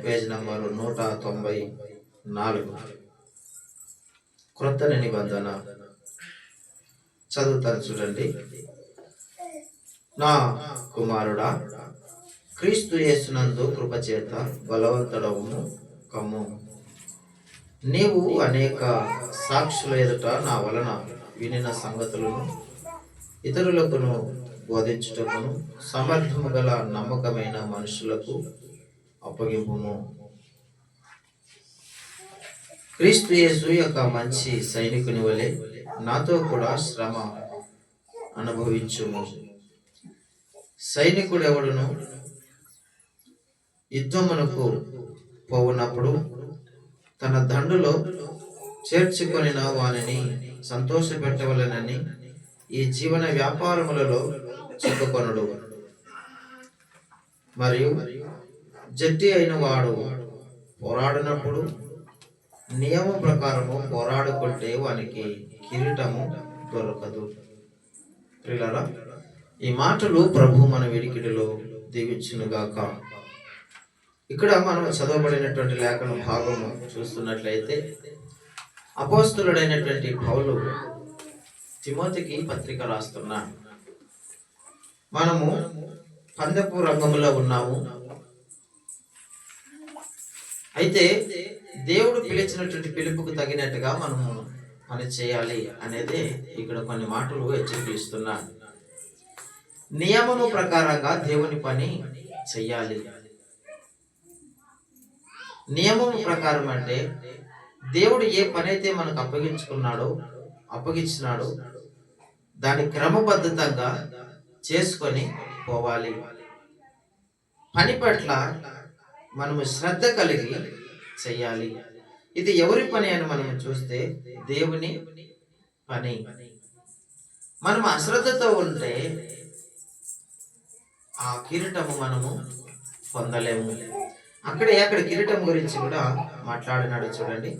Page number 194, క్రొత్త నిబంధన. చదువుతాను చూడండి. నా కుమారుడా, క్రీస్తు యేసునందు కృపచేత బలవంతుడవుము కమ్ము. నీవు అనేక సాక్షుల ఎదుట నా వలన వినిన సంగతులను ఇతరులకును బోధించుటకును సమర్థము గల నమ్మకమైన మనుషులకు అప్పగింపుము. క్రీస్తు యేసు యొక్క మంచి సైనికుని వలె నాతో కూడా శ్రమ అనుభవించుము. సైనికుడెవడును యుద్ధమునకు పోవునప్పుడు తన దండులో చేర్చుకొనిన వానిని సంతోషపెట్టవలెనని ఈ జీవన వ్యాపారములలో చిక్కుకొనుడు. మరియు జట్టి అయిన వాడు పోరాడినప్పుడు నియమ ప్రకారము పోరాడుకుంటే వానికి కిరీటము దొరకదు. ప్రియులారా, ఈ మాటలు ప్రభు మన వినికిడిలో దీవించునుగాక. ఇక్కడ మనం చదవబడినటువంటి లేఖన భాగము చూస్తున్నట్లయితే అపోస్తలుడైనటువంటి పౌలు తిమోతికి పత్రిక రాస్తున్నాడు. మనము పందెపు రంగంలో ఉన్నాము. అయితే దేవుడు పిలిచినటువంటి పిలుపుకు తగినట్టుగా మనము పని చేయాలి అనేది ఇక్కడ కొన్ని మాటలు హెచ్చరిస్తున్నాడు. నియమము ప్రకారంగా దేవుని పని చెయ్యాలి. నియమము ప్రకారం అంటే దేవుడు ఏ పని అయితే మనకు అప్పగించినాడో దాని క్రమబద్ధంగా చేసుకొని పోవాలి. పని పట్ల మనము శ్రద్ధ కలిగి చెయ్యాలి. ఇది ఎవరి పని అని మనం చూస్తే దేవుని పని. మనం అశ్రద్ధతో ఉంటే ఆ కిరీటము మనము పొందలేము. అక్కడ కిరీటం గురించి కూడా మాట్లాడినాడు చూడండి.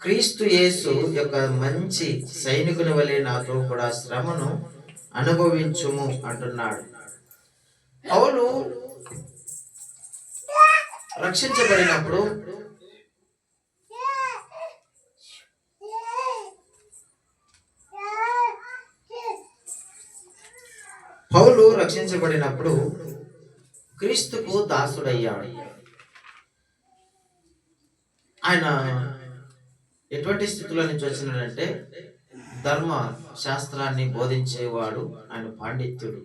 క్రీస్తు యేసు యొక్క మంచి సైనికుని వలె నాతో కూడా శ్రమను అనుభవించుము అంటున్నాడు. పౌలు రక్షించబడినప్పుడు క్రీస్తుకు దాసుడయ్యాడు. ఆయన ఎటువంటి స్థితిలో నుంచి వచ్చినాడంటే ధర్మ శాస్త్రాన్ని బోధించేవాడు. ఆయన పాండిత్యుడు,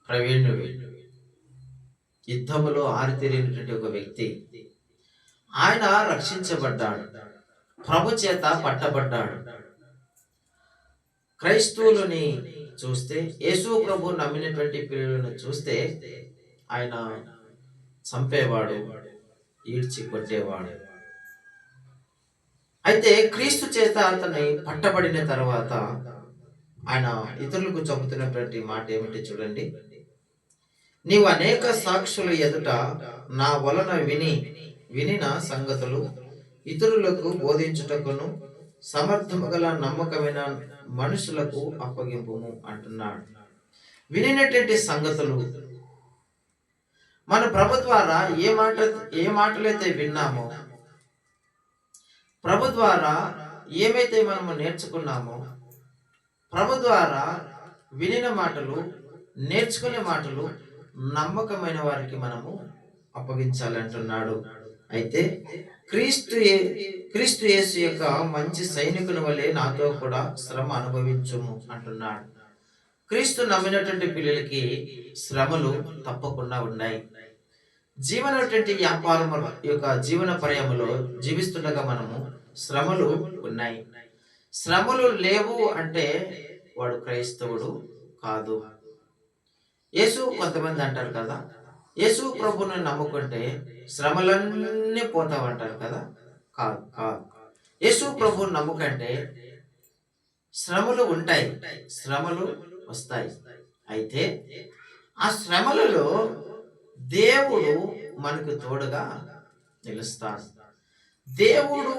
ప్రవీణుడు, యుద్ధములో ఆరితేరినటువంటి ఒక వ్యక్తి. ఆయన రక్షించబడ్డాడు, ప్రభు చేత పట్టబడ్డాడు. క్రైస్తవులని చూస్తే, యేసు ప్రభు నమ్మినటువంటి పిల్లలను చూస్తే ఆయన చంపేవాడు, ఈడ్చి కొట్టేవాడు. అయితే క్రీస్తు చేత అతన్ని పట్టబడిన తర్వాత ఆయన ఇతరులకు చెబుతున్నటువంటి మాట ఏమిటి చూడండి. నీవు అనేక సాక్షుల ఎదుట నా వలన వినిన సంగతులు ఇతరులకు బోధించుటకును సమర్థము గల నమ్మకమైన మనుషులకు అప్పగింపుము అంటున్నాడు. వినినటువంటి సంగతులు మన ప్రభు ద్వారా ఏ మాటలైతే విన్నామో, ప్రభు ద్వారా ఏమైతే మనము నేర్చుకున్నామో, ప్రభు ద్వారా వినిన మాటలు, నేర్చుకునే మాటలు నమ్మకమైన వారికి మనము అప్పగించాలి అంటున్నాడు. అయితే క్రీస్తు యేసు యొక్క మంచి సైనికుని వలె నాతో కూడా శ్రమ అనుభవించుము అంటున్నాడు. క్రీస్తు నమ్మినటువంటి పిల్లలకి శ్రమలు తప్పకుండా ఉన్నాయి. జీవనటువంటి వ్యాపారం యొక్క జీవన పర్యములో జీవిస్తుండగా మనము శ్రమలు ఉన్నాయి. శ్రమలు లేవు అంటే వాడు క్రైస్తవుడు కాదు. యేసు కొంతమంది అంటారు కదా, యేసు ప్రభుని నమ్ముకుంటే శ్రమలన్నీ పోతావంటారు కదా. కాదు. యేసు ప్రభుని నమ్ముకంటే శ్రమలు ఉంటాయి, శ్రమలు వస్తాయి. అయితే ఆ శ్రమలలో దేవుడు మనకు తోడుగా నిలుస్తాడు. దేవుడు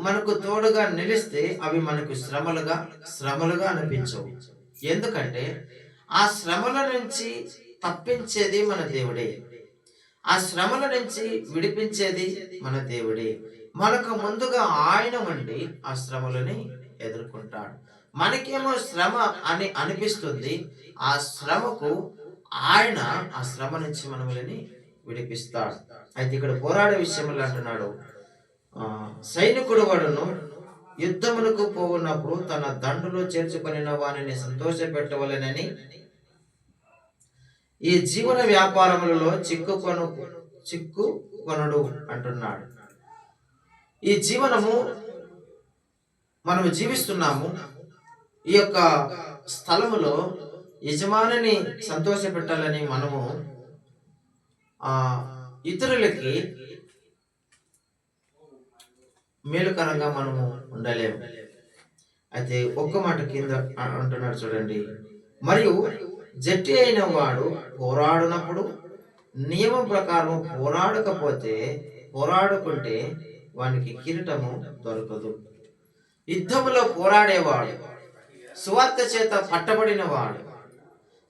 మనకు తోడుగా నిలిస్తే అవి మనకు శ్రమలుగా అనిపించవు. ఎందుకంటే ఆ శ్రమల నుంచి తప్పించేది మన దేవుడే. ఆ శ్రమల నుంచి విడిపించేది మన దేవుడే. మనకు ముందుగా ఆయన ఉండి ఆ శ్రమలని ఎదుర్కొంటాడు. మనకేమో శ్రమ అని అనిపిస్తుంది. ఆ శ్రమకు ఆయన ఆ శ్రమ నుంచి మనల్ని విడిపిస్తాడు. అయితే ఇక్కడ పోరాడే విషయంలో అంటున్నాడు, సైనికుడు వాడును యుద్ధములకు పోవున్నప్పుడు తన దండులో చేర్చుకొనిన వానిని సంతోషపెట్టవలెనని ఈ జీవన వ్యాపారములలో చిక్కుకొనుడు అంటున్నాడు. ఈ జీవనము మనము జీవిస్తున్నాము. ఈ యొక్క స్థలములో యజమానిని సంతోషపెట్టాలని మనము ఇతరులకి మేలుకరంగా మనము ఉండలేము. అయితే ఒక్క మాట కింద అంటున్నాడు చూడండి, మరియు జట్టి అయిన వాడు పోరాడినప్పుడు నియమం ప్రకారం పోరాడుకుంటే వానికి కిరీటము దొరకదు. యుద్ధములో పోరాడేవాడు, సువార్త చేత పట్టబడిన వాడు,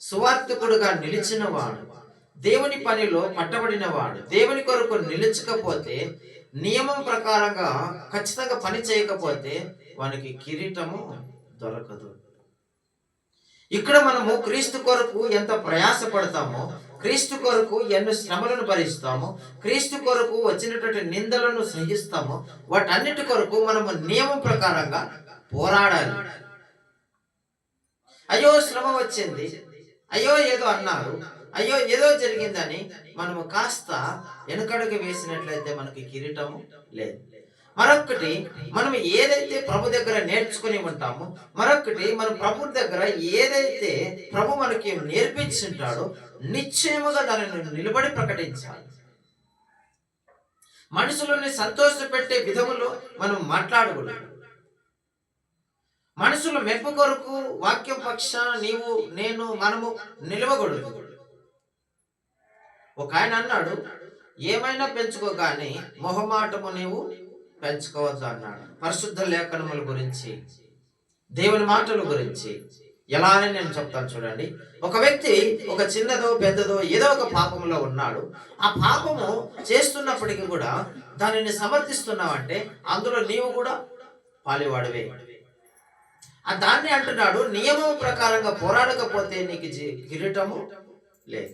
సువార్తికుడుగా నిలిచిన వాడు, దేవుని పనిలో పట్టబడిన వాడు, దేవుని కొరకు నిలిచకపోతే, నియమం ప్రకారంగా ఖచ్చితంగా పని చేయకపోతే వానికి కిరీటము దొరకదు. ఇక్కడ మనము క్రీస్తు కొరకు ఎంత ప్రయాస పడతామో, క్రీస్తు కొరకు ఎన్ని శ్రమలను భరిస్తామో, క్రీస్తు కొరకు వచ్చినటువంటి నిందలను సహిస్తామో, వాటన్నిటి కొరకు మనము నియమం ప్రకారంగా పోరాడాలి. అయ్యో శ్రమ వచ్చింది, అయ్యో ఏదో అన్నారు, అయ్యో ఏదో జరిగిందని మనము కాస్త వెనుకడుగు వేసినట్లయితే మనకి కిరీటము లేదు. మరొకటి, మనం ఏదైతే ప్రభు దగ్గర నేర్చుకుని ఉంటామో, మరొకటి మన ప్రభు దగ్గర ఏదైతే ప్రభు మనకి నేర్పించుంటాడో నిశ్చయముగా దానిని నిలబడి ప్రకటించాలి. మనుషులని సంతోషపెట్టే విధములో మనం మాట్లాడకూడదు. మనుషుల మెప్పు కొరకు వాక్యం పక్షాన నీవు నేను మనము నిలవకూడదు. ఒక ఆయన అన్నాడు, ఏమైనా పెంచుకో కానీ మొహమాటము నీవు పెంచుకోవద్దు అన్నాడు. పరిశుద్ధ లేఖనముల గురించి, దేవుని మాటల గురించి ఎలా అని నేను చెప్తాను చూడండి. ఒక వ్యక్తి ఒక చిన్నదో పెద్దదో ఏదో ఒక పాపములో ఉన్నాడు. ఆ పాపము చేస్తున్నప్పటికీ కూడా దానిని సమర్థిస్తున్నావంటే అందులో నీవు కూడా పాలివాడివే. ఆ దాన్ని అంటున్నాడు, నియమం ప్రకారంగా పోరాడకపోతే నీకు కిరీటము లేదు.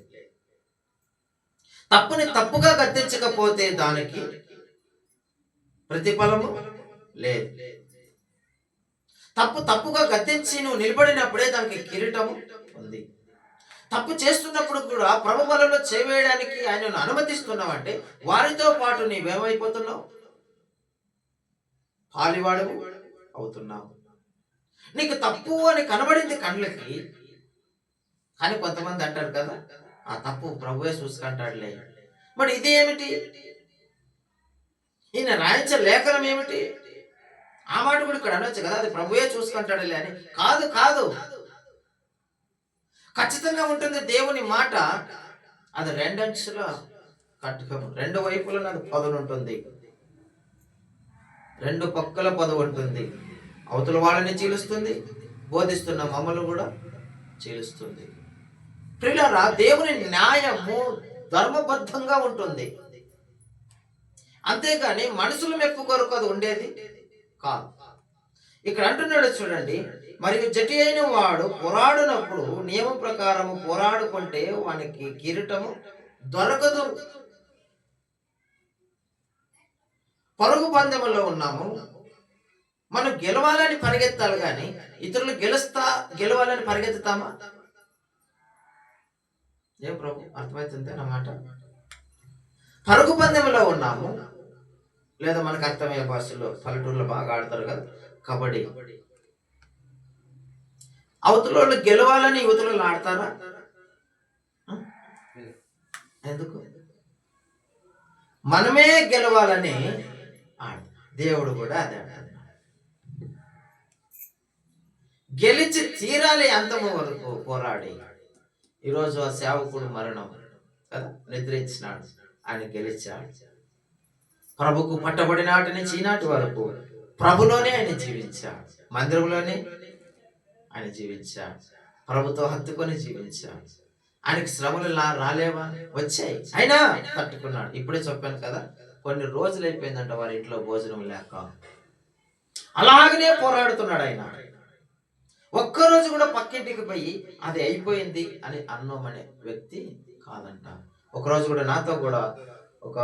తప్పుని తప్పుగా గద్దించకపోతే దానికి ప్రతిఫలము లేదు. తప్పుగా గద్దించి నువ్వు నిలబడినప్పుడే దానికి కిరీటము ఉంది. తప్పు చేస్తున్నప్పుడు కూడా ప్రభు బలలో చేవేయడానికి ఆయనను అనుమతిస్తున్నావంటే వారితో పాటు నీవేమైపోతున్నావు? పాలివాడు అవుతున్నావు. నీకు తప్పు అని కనబడింది కళ్ళకి, కానీ కొంతమంది అంటారు కదా, ఆ తప్పు ప్రభువే చూసుకుంటాడులే. మరి ఇది ఏమిటి? ఈయన రాయించే లేఖనం ఏమిటి? ఆ మాట కూడా ఇక్కడ అనొచ్చు కదా, అది ప్రభువే చూసుకుంటాడులే అని. కాదు కాదు, ఖచ్చితంగా ఉంటుంది దేవుని మాట. అది రెండంచుల కట్టుకము, రెండు వైపులను అది పదును ఉంటుంది, రెండు పక్కల పదువు ఉంటుంది. అవతల వాళ్ళని చీలుస్తుంది, బోధిస్తున్న మమ్మల్ని కూడా చీలుస్తుంది. ప్రియులారా, దేవుని న్యాయము ధర్మబద్ధంగా ఉంటుంది, అంతేగాని మనుషుల మెప్పు కొరకు అది ఉండేది కాదు. ఇక్కడ అంటున్నాడు చూడండి, మరియు జటి అయిన వాడు పోరాడినప్పుడు నియమం ప్రకారము పోరాడుకుంటే వానికి కిరీటము దొరకదు. పరుగు పందెంలో ఉన్నాము, మనం గెలవాలని పరిగెత్తాలి కానీ ఇతరులు గెలవాలని పరిగెత్తుతామా? ఏం ప్రభు, అర్థమవుతుంది అన్నమాట. పరుగు పందెంలో ఉన్నాము, లేదా మనకు అర్థమయ్యే భాషలో పల్లెటూరులో బాగా ఆడతారు కదా కబడ్డీ. అవతల గెలవాలని యువతలు ఆడతారా? ఎందుకు? మనమే గెలవాలని దేవుడు కూడా అదే అంటాడు, గెలిచి తీరాలి అంతము వరకు పోరాడి. ఈరోజు ఆ సేవకుడు మరణం కదా, నిద్రించినాడు, ఆయన గెలిచాడు. ప్రభుకు పట్టబడి నాటి నుంచి ఈనాటి వరకు ప్రభులోనే ఆయన జీవించాడు, మందిరంలోనే ఆయన జీవించాడు, ప్రభుతో హత్తుకొని జీవించాడు. ఆయనకి శ్రమలు రాలేవా? వచ్చాయి. అయినా తట్టుకున్నాడు. ఇప్పుడే చెప్పాను కదా, కొన్ని రోజులు అయిపోయిందంట వారి ఇంట్లో భోజనం లేక. అలాగనే పోరాడుతున్నాడు ఆయన. ఒక్కరోజు కూడా పక్కింటికి పోయి అది అయిపోయింది అని అన్నమనే వ్యక్తి కాదంట. ఒకరోజు కూడా నాతో కూడా ఒక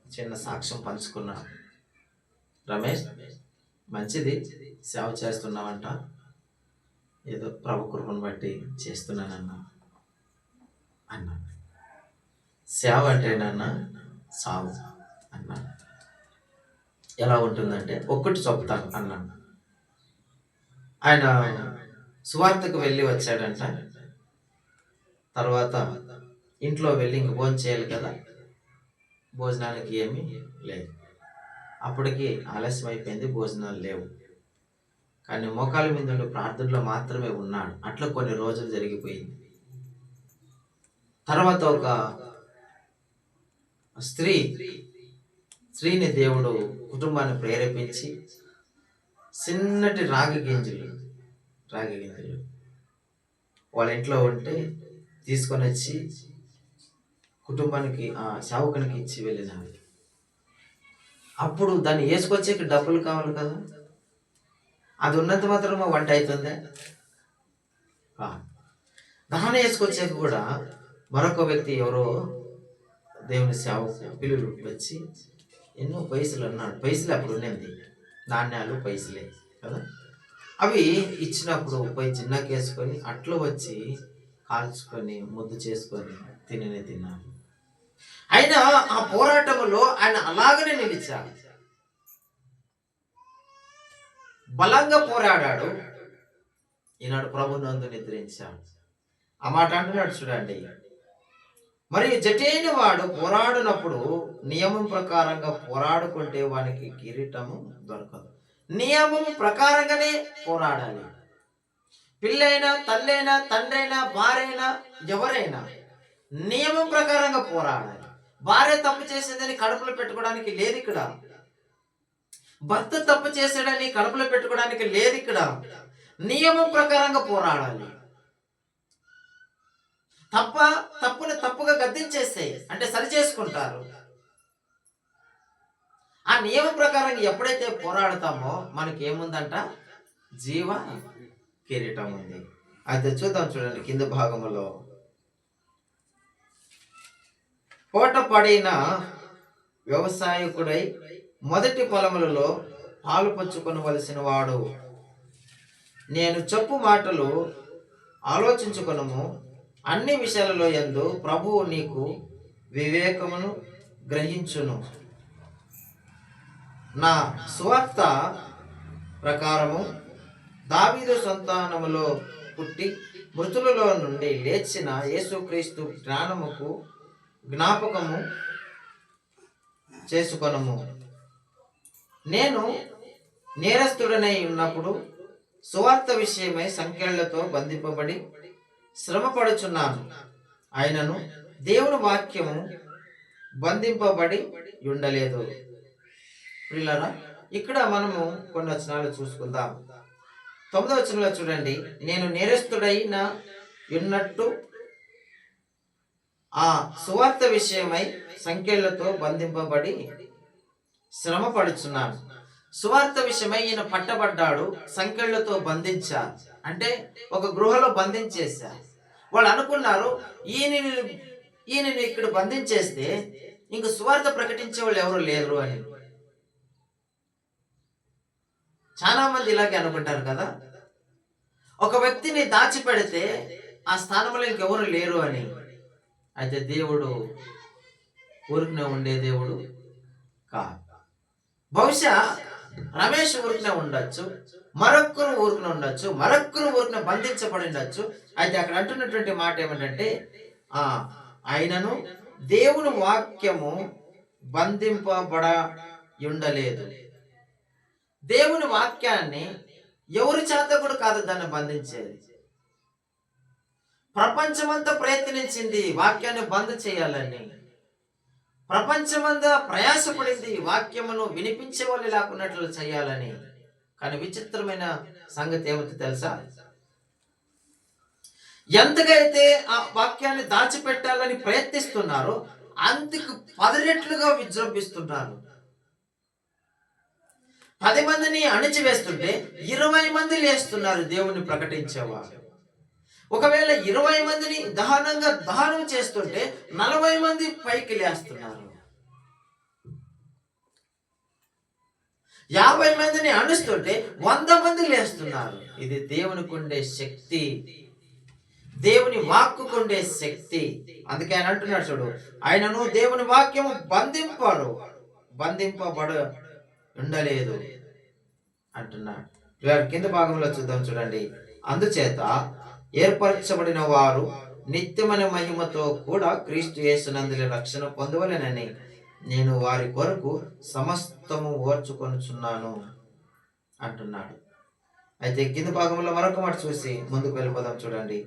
చిన్న సాక్ష్యం పంచుకున్నా. రమేష్, మంచిది, సేవ చేస్తున్నావంట, ఏదో ప్రభు కృపను బట్టి చేస్తున్నానన్నా అన్నా. సేవ అంటేనన్నా సావు అన్నా. ఎలా ఉంటుందంటే ఒక్కటి చెప్తాను అన్నాను. ఆయన సువార్తకు వెళ్ళి వచ్చాడంట. తర్వాత ఇంట్లో వెళ్ళి ఇంక భోజనం చేయాలి కదా, భోజనానికి ఏమీ లేదు. అప్పటికి ఆలస్యం అయిపోయింది, భోజనాలు లేవు. కానీ మోకాళ్ళ మీద ఉండి ప్రార్థనలో మాత్రమే ఉన్నాడు. అట్లా కొన్ని రోజులు జరిగిపోయింది. తర్వాత ఒక స్త్రీని దేవుడు కుటుంబాన్ని ప్రేరేపించి చిన్నటి రాగి గింజలు వాళ్ళ ఇంట్లో ఉంటే తీసుకొని వచ్చి కుటుంబానికి సేవకునికి ఇచ్చి వెళ్ళినారు. అప్పుడు దాన్ని వేసుకొచ్చేకి డబ్బులు కావాలి కదా, అది ఉన్నంత మాత్రం వంట అవుతుందా? దాన్ని వేసుకొచ్చాక కూడా మరొక వ్యక్తి ఎవరో దేవుని సేవకు పిల్లలు వచ్చి ఎన్నో పైసలు అన్నాడు. పైసలు అప్పుడు ఉన్నది, నాణ్యాలు పైసలే కదా, అవి ఇచ్చినప్పుడు పోయి చిన్నకేసుకొని అట్లు వచ్చి కాల్చుకొని ముద్దు చేసుకొని తిన్నాడు. అయినా ఆ పోరాటంలో ఆయన అలాగనే నిలిచాడు, బలంగా పోరాడాడు. ఈనాడు ప్రభునందు నిద్రించాడు. ఆ మాట అంటున్నాడు చూడండి. మరియు జటేని వాడు పోరాడినప్పుడు నియమం ప్రకారంగా పోరాడుకుంటే వానికి కిరీటము దొరకదు. నియమం ప్రకారంగానే పోరాడాలి. పిల్లైనా, తల్లైనా, తండ్రైనా, భార్యైనా, ఎవరైనా నియమం ప్రకారంగా పోరాడాలి. భార్య తప్పు చేసేదని కడుపులో పెట్టుకోవడానికి లేదు ఇక్కడ. భర్త తప్పు చేసాడని కడుపులో పెట్టుకోవడానికి లేదు ఇక్కడ. నియమం ప్రకారంగా పోరాడాలి. తప్పుని తప్పుగా గద్దించేస్తే అంటే సరి చేసుకుంటారు. ఆ నియమం ప్రకారం ఎప్పుడైతే పోరాడతామో మనకి ఏముందంట? జీవ కిరీటం ఉంది. అయితే చూద్దాం చూడండి కింద భాగంలో. పోట పడిన వ్యవసాయకుడై మొదటి పొలములలో పాలు పంచుకొనవలసిన వాడు, నేను చెప్పు మాటలు ఆలోచించుకొనుము. అన్ని విషయాలలో యందు ప్రభువు నీకు వివేకమును గ్రహించును. నా సువార్త ప్రకారము దావీదు సంతానములో పుట్టి మృతులలో నుండి లేచిన యేసుక్రీస్తు జ్ఞాపకము చేసుకొనము. నేను నేరస్తుడనై ఉన్నప్పుడు సువార్త విషయమై సంఖ్యలతో బంధింపబడి శ్రమపడుచున్నాను. ఆయనను దేవుని వాక్యము బంధింపబడి ఉండలేదు. ప్రియులారా, ఇక్కడ మనము కొన్ని వచనాలు చూసుకుందాం. 9వ వచనంలో చూడండి. నేను నేరస్తుడైన ఉన్నట్టు ఆ సువార్త విషయమై సంఖ్యలతో బంధింపబడి శ్రమ పడుచున్నాను. సువార్త విషయమై ఈయన పట్టబడ్డాడు, సంఖ్యలతో బంధించారు. అంటే ఒక గృహలో బంధించేశారు. వాళ్ళు అనుకున్నారు ఈయనని ఇక్కడ బంధించేస్తే ఇంక సువార్త ప్రకటించే వాళ్ళు ఎవరు లేరు అని. చాలా మంది ఇలాగే అనుకుంటారు కదా, ఒక వ్యక్తిని దాచిపెడితే ఆ స్థానంలో ఇంకెవరు లేరు అని. అయితే దేవుడు ఊరికనే ఉండే దేవుడు కాదు. బహుశా రమేష్ ఊరికనే ఉండొచ్చు, మరొక్కరు ఊరికనే ఉండొచ్చు, మరొక్కరు ఊరికనే బంధించబడి ఉండొచ్చు. అయితే అక్కడ అంటున్నటువంటి మాట ఏమిటంటే, ఆయనను దేవుని వాక్యము బంధింపబడ ఉండలేదు. దేవుని వాక్యాన్ని ఎవరి చేత కూడా కాదు దాన్ని బంధించేది. ప్రపంచమంతా ప్రయత్నించింది వాక్యాన్ని బంద్ చేయాలని. ప్రపంచమంతా ప్రయాసపడింది వాక్యమును వినిపించే వాళ్ళు లేకున్నట్లు చేయాలని. కానీ విచిత్రమైన సంగతి ఏమిటి తెలుసా? ఎంతకైతే ఆ వాక్యాన్ని దాచిపెట్టాలని ప్రయత్నిస్తున్నారో అంతకు 10 రెట్లుగా విజృంభిస్తున్నారు. 10 మందిని అణిచివేస్తుంటే 20 మంది లేస్తున్నారు దేవుని ప్రకటించేవారు. ఒకవేళ 20 మందిని దహనం చేస్తుంటే 40 మంది పైకి లేస్తున్నారు. 50 మందిని అణుస్తుంటే 100 మంది లేస్తున్నారు. ఇది దేవునికి ఉండే శక్తి, దేవుని వాక్కుకుండే శక్తి. అందుకే ఆయన అంటున్నాడు చూడు, ఆయనను దేవుని వాక్యము బంధింపబడ ఉండలేదు అంటున్నాడు. కింద భాగంలో చూద్దాం చూడండి. అందుచేత ఏర్పరచబడిన వారు నిత్యమైన మహిమతో కూడా క్రీస్తు యేసునందుల రక్షణ పొందవలెనని నేను వారి కొరకు సమస్తము ఓర్చుకొనుచున్నాను అంటున్నాడు. అయితే కింద భాగంలో మరొక మాట చూసి ముందుకు వెళ్ళిపోదాం చూడండి.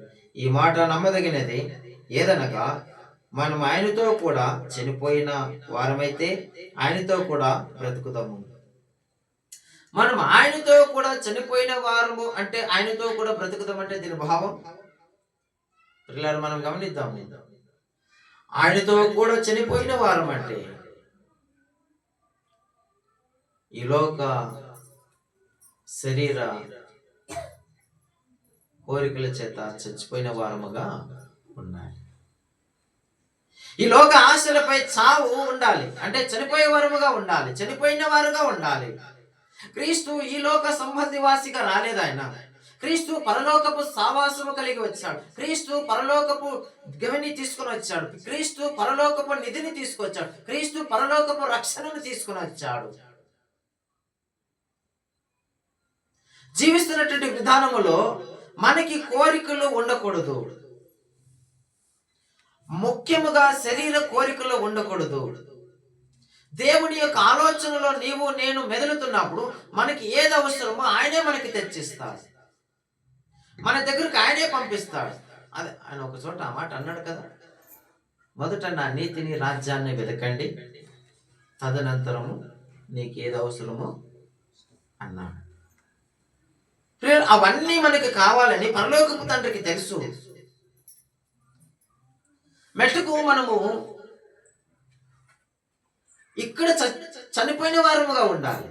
ఈ మాట నమ్మదగినది ఏదనగా మనం ఆయనతో కూడా చనిపోయిన వారమైతే ఆయనతో కూడా బ్రతుకుతాము. మనం ఆయనతో కూడా చనిపోయిన వారము అంటే ఆయనతో కూడా బ్రతుకుతామంటే దీని భావం పిల్లలు మనం గమనిద్దాము. ఆయనతో కూడా చనిపోయిన వారం అంటే ఈ లోక శరీర కోరికల చేత చచ్చిపోయిన వారముగా ఉండాలి. ఈ లోక ఆశలపై చావు ఉండాలి అంటే చనిపోయే వారముగా ఉండాలి, చనిపోయిన వారుగా ఉండాలి. క్రీస్తు ఈ లోక సంబంధివాసిగా రాలేదు. ఆయన క్రీస్తు పరలోకపు సావాసము కలిగి వచ్చాడు. క్రీస్తు పరలోకపు గవిని తీసుకుని వచ్చాడు. క్రీస్తు పరలోకపు నిధిని తీసుకొచ్చాడు. క్రీస్తు పరలోకపు రక్షణను తీసుకుని వచ్చాడు. జీవిస్తున్నటువంటి విధానములో మనకి కోరికలు ఉండకూడదు. ముఖ్యముగా శరీర కోరికలు ఉండకూడదు. దేవుని యొక్క ఆలోచనలో నీవు నేను మెదులుతున్నప్పుడు మనకి ఏది అవసరమో ఆయనే మనకి తెచ్చిస్తాడు. మన దగ్గరకు ఆయనే పంపిస్తాడు. అదే ఆయన ఒక చోట ఆ మాట అన్నాడు కదా, మొదట నా నీతిని రాజ్యాన్ని వెతకండి, తదనంతరము నీకు ఏది అవసరమో అన్నాడు. అవన్నీ మనకి కావాలని పరలోకపు తండ్రికి తెలుసు. మెట్టుకు మనము ఇక్కడ చనిపోయిన వారముగా ఉండాలి,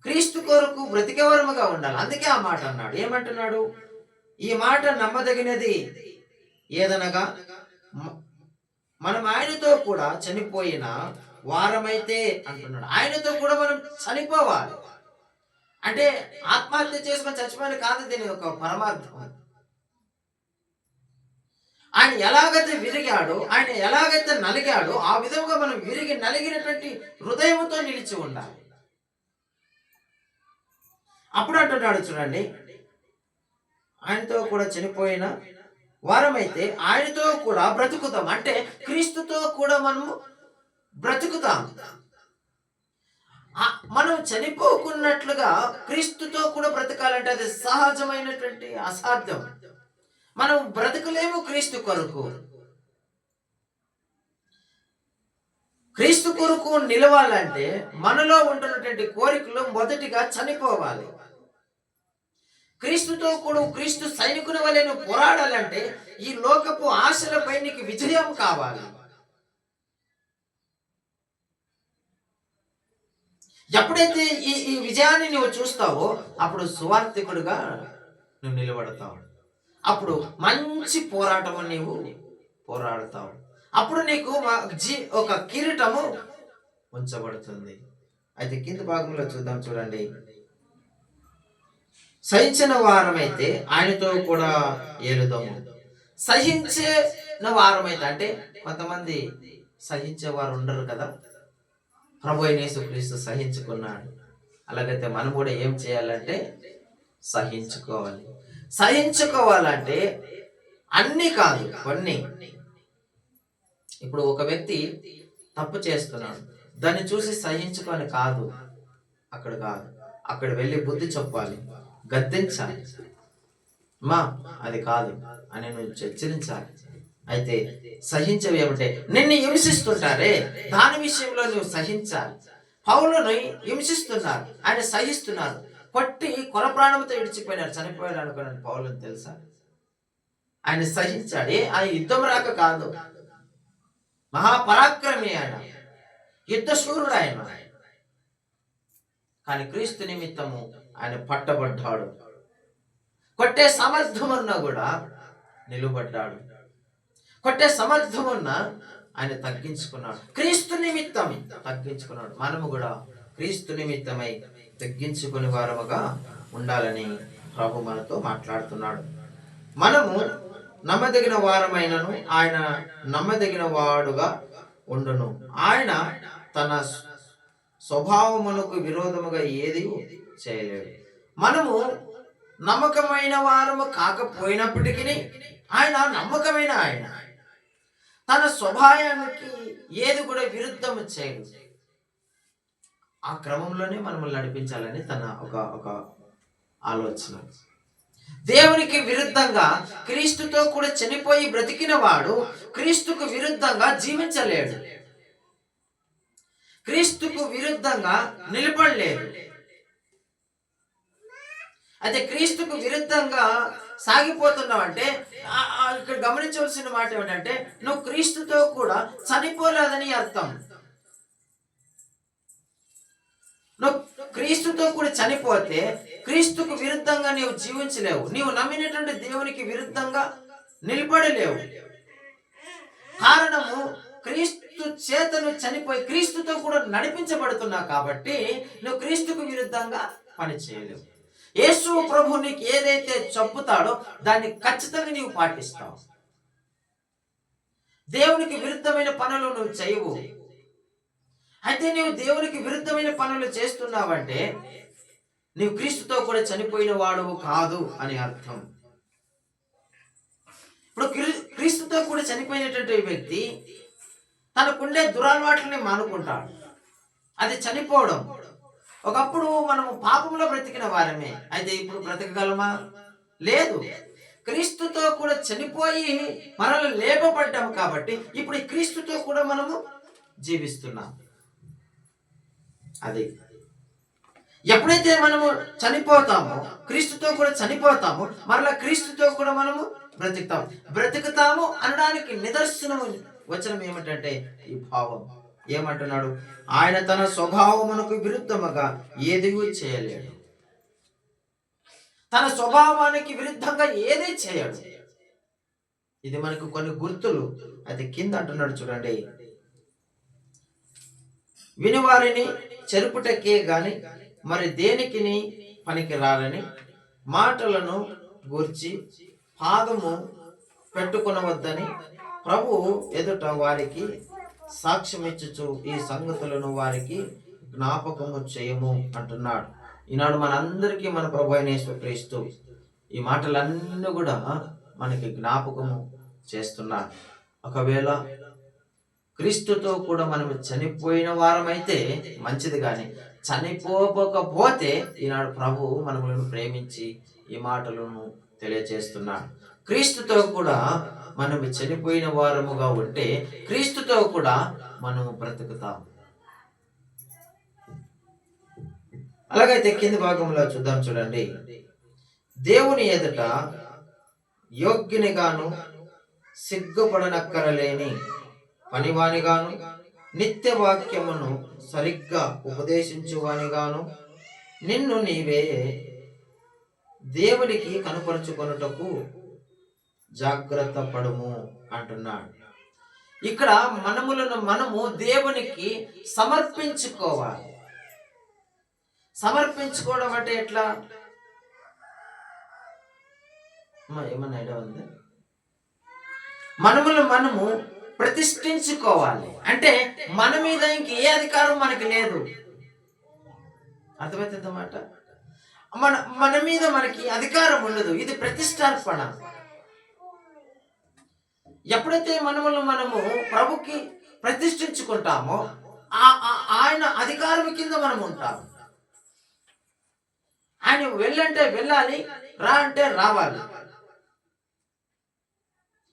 క్రీస్తు కొరకు బ్రతికే వారముగా ఉండాలి. అందుకే ఆ మాట అన్నాడు. ఏమంటున్నాడు? ఈ మాట నమ్మదగినది ఏదనగా మనం ఆయనతో కూడా చనిపోయిన వారమైతే అంటున్నాడు. ఆయనతో కూడా మనం చనిపోవాలి అంటే ఆత్మహత్య చేసుకొని చచ్చిపోయిన కాదు దీని యొక్క పరమార్థం. ఆయన ఎలాగైతే విరిగాడో, ఆయన ఎలాగైతే నలిగాడో ఆ విధంగా మనం విరిగి నలిగినటువంటి హృదయంతో నిలిచి ఉండాలి. అప్పుడు అంటున్నాడు చూడండి, ఆయనతో కూడా చనిపోయిన వారమైతే ఆయనతో కూడా బ్రతుకుతాం అంటే క్రీస్తుతో కూడా మనము బ్రతుకుతాం. మనం చనిపోకున్నట్లుగా క్రీస్తుతో కూడా బ్రతకాలంటే అది సహజమైనటువంటి అసాధ్యం. మనం బ్రతకలేము క్రీస్తు కొరకు. క్రీస్తు కొరకు నిలవాలంటే మనలో ఉంటున్నటువంటి కోరికలు మొదటిగా చనిపోవాలి. క్రీస్తుతో కూడా క్రీస్తు సైనికుని వలె నువ్వు పోరాడాలంటే ఈ లోకపు ఆశలపై నీకు విజయం కావాలి. ఎప్పుడైతే ఈ విజయాన్ని నువ్వు చూస్తావో అప్పుడు సువార్థికుడుగా నువ్వు నిలబడతావు. అప్పుడు మంచి పోరాటము నీవు పోరాడతావు. అప్పుడు నీకు ఒక కిరీటము ఉంచబడుతుంది. అయితే కింద భాగంలో చూద్దాం చూడండి. సహించిన వారమైతే ఆయనతో కూడా ఏలుదాము. సహించిన వారమైతే అంటే కొంతమంది సహించేవారు ఉండరు కదా. ప్రభు అయిన యేసుక్రీస్తు సహించుకున్నాడు. అలాగైతే మనం కూడా ఏం చేయాలంటే సహించుకోవాలి. సహించుకోవాలంటే అన్నీ కాదు, కొన్ని. ఇప్పుడు ఒక వ్యక్తి తప్పు చేస్తున్నాడు, దాన్ని చూసి సహించుకొని కాదు, అక్కడ వెళ్ళి బుద్ధి చెప్పాలి, గద్దించాలి. అది కాదు అని నువ్వు హెచ్చరించాలి. అయితే సహించవి ఏమిటే? నిన్ను హింసిస్తుంటారే దాని విషయంలో నువ్వు సహించాలి. పౌలును హింసిస్తున్నారు, ఆయన సహిస్తున్నారు. కొట్టి కొర ప్రాణంతో ఇడిచిపోయినారు, చనిపోయారు అనుకున్నాను పౌలుని తెలుసా? ఆయన సహించాడు. ఆయన యుద్ధం రాక కాదు, మహాపరాక్రమి ఆయన, యుద్ధశూరుడు ఆయన. కానీ క్రీస్తు నిమిత్తము ఆయన పట్టబడ్డాడు. కొట్టే సమర్థం ఉన్నా కూడా నిలువబడ్డాడు. కొట్టే సమర్థం ఉన్నా ఆయన తగ్గించుకున్నాడు. క్రీస్తు నిమిత్తం తగ్గించుకున్నాడు. మనము కూడా క్రీస్తు నిమిత్తమై తగ్గించుకునే వారముగా ఉండాలని ప్రభు మనతో మాట్లాడుతున్నాడు. మనము నమ్మదగిన వారమైనను ఆయన నమ్మదగిన వాడుగా ఉండును. ఆయన తన స్వభావమునకు విరోధముగా ఏది చేయలేడు. మనము నమ్మకమైన వారము కాకపోయినప్పటికీ ఆయన నమ్మకమైన ఆయన తన స్వభావానికి ఏది కూడా విరుద్ధము చేయడు. ఆ క్రమంలోనే మనల్ని నడిపించాలని తన ఒక ఆలోచన. దేవునికి విరుద్ధంగా క్రీస్తుతో కూడా చనిపోయి బ్రతికిన వాడు క్రీస్తుకు విరుద్ధంగా జీవించలేడు, క్రీస్తుకు విరుద్ధంగా నిలబడలేడు. అయితే క్రీస్తుకు విరుద్ధంగా సాగిపోతున్నావంటే ఇక్కడ గమనించవలసిన మాట ఏమిటంటే నువ్వు క్రీస్తుతో కూడా చనిపోలేదని అర్థం. నువ్వు క్రీస్తుతో కూడా చనిపోతే క్రీస్తుకు విరుద్ధంగా నీవు జీవించలేవు. నీవు నమ్మినటువంటి దేవునికి విరుద్ధంగా నిలబడలేవు. కారణము క్రీస్తు చేతను చనిపోయి క్రీస్తుతో కూడా నడిపించబడుతున్నావు కాబట్టి నువ్వు క్రీస్తుకు విరుద్ధంగా పని చేయలేవు. యేసు ప్రభు నీకు ఏదైతే చెప్పుతాడో దాన్ని ఖచ్చితంగా నీవు పాటిస్తావు. దేవునికి విరుద్ధమైన పనులు నువ్వు చేయవు. అయితే నీవు దేవునికి విరుద్ధమైన పనులు చేస్తున్నావంటే నీవు క్రీస్తుతో కూడా చనిపోయిన వాడువు కాదు అని అర్థం. ఇప్పుడు క్రీస్తుతో కూడా చనిపోయినటువంటి వ్యక్తి తనకుండే దురలవాట్లని మానుకుంటాడు. అది చనిపోవడం. ఒకప్పుడు మనము పాపంలో బ్రతికిన వారమే, అయితే ఇప్పుడు బ్రతకగలమా? లేదు. క్రీస్తుతో కూడా చనిపోయి మనల్ని లేపబడ్డాము కాబట్టి ఇప్పుడు ఈ క్రీస్తుతో కూడా మనము జీవిస్తున్నాం. అది ఎప్పుడైతే మనము చనిపోతామో క్రీస్తుతో కూడా చనిపోతామో మరలా క్రీస్తుతో కూడా మనము బ్రతుకుతాము అనడానికి నిదర్శనం వచనం ఏమిటంటే ఈ భావం. ఏమంటున్నాడు? ఆయన తన స్వభావమునకు విరుద్ధముగా ఏది చేయలేడు. తన స్వభావానికి విరుద్ధంగా ఏది చేయడు. ఇది మనకు కొన్ని గుర్తులు. అది కింద అంటున్నాడు చూడండి, వినివారిని చెరుపుటకే గాని మరి దేనికిని పనికి రాలని మాటలను గూర్చి పాదము పెట్టుకొనవద్దని ప్రభు ఎదుట వారికి సాక్ష్యమిచ్చుచు ఈ సంగతులను వారికి జ్ఞాపకము చేయము అంటున్నాడు. ఈనాడు మనందరికీ మన ప్రభు అయిన యేసుక్రీస్తు ఈ మాటలన్నీ కూడా మనకి జ్ఞాపకము చేస్తున్నాడు. ఒకవేళ క్రీస్తుతో కూడా మనం చనిపోయిన వారమైతే మంచిది, కానీ చనిపోకపోతే ఈనాడు ప్రభు మనములను ప్రేమించి ఈ మాటలను తెలియజేస్తున్నాడు. క్రీస్తుతో కూడా మనం చనిపోయిన వారముగా ఉంటే క్రీస్తుతో కూడా మనము బ్రతుకుతాం. అలాగైతే కింది భాగంలో చూద్దాం చూడండి, దేవుని ఎదుట యోగ్యునిగాను సిగ్గుపడనక్కరలేని పనివానిగాను నిత్య వాక్యమును సరిగ్గా ఉపదేశించువానిగాను నిన్ను నీవే దేవునికి కనుపరుచుకొనుటకు జాగ్రత్త పడుము అంటున్నాడు. ఇక్కడ మనము దేవునికి సమర్పించుకోవాలి. సమర్పించుకోవడం అంటే ఎట్లా? ఏమన్నా ఐడియా ఉంది? మనము ప్రతిష్ఠించుకోవాలి. అంటే మన మీద ఇంక ఏ అధికారం మనకి లేదు. అర్థమవుతుందన్నమాట. మన మీద మనకి అధికారం ఉండదు. ఇది ప్రతిష్టార్పణ. ఎప్పుడైతే మనము ప్రభుకి ప్రతిష్ఠించుకుంటామో ఆయన అధికారం కింద మనం ఉంటాము. ఆయన వెళ్ళంటే వెళ్ళాలి, రా అంటే రావాలి.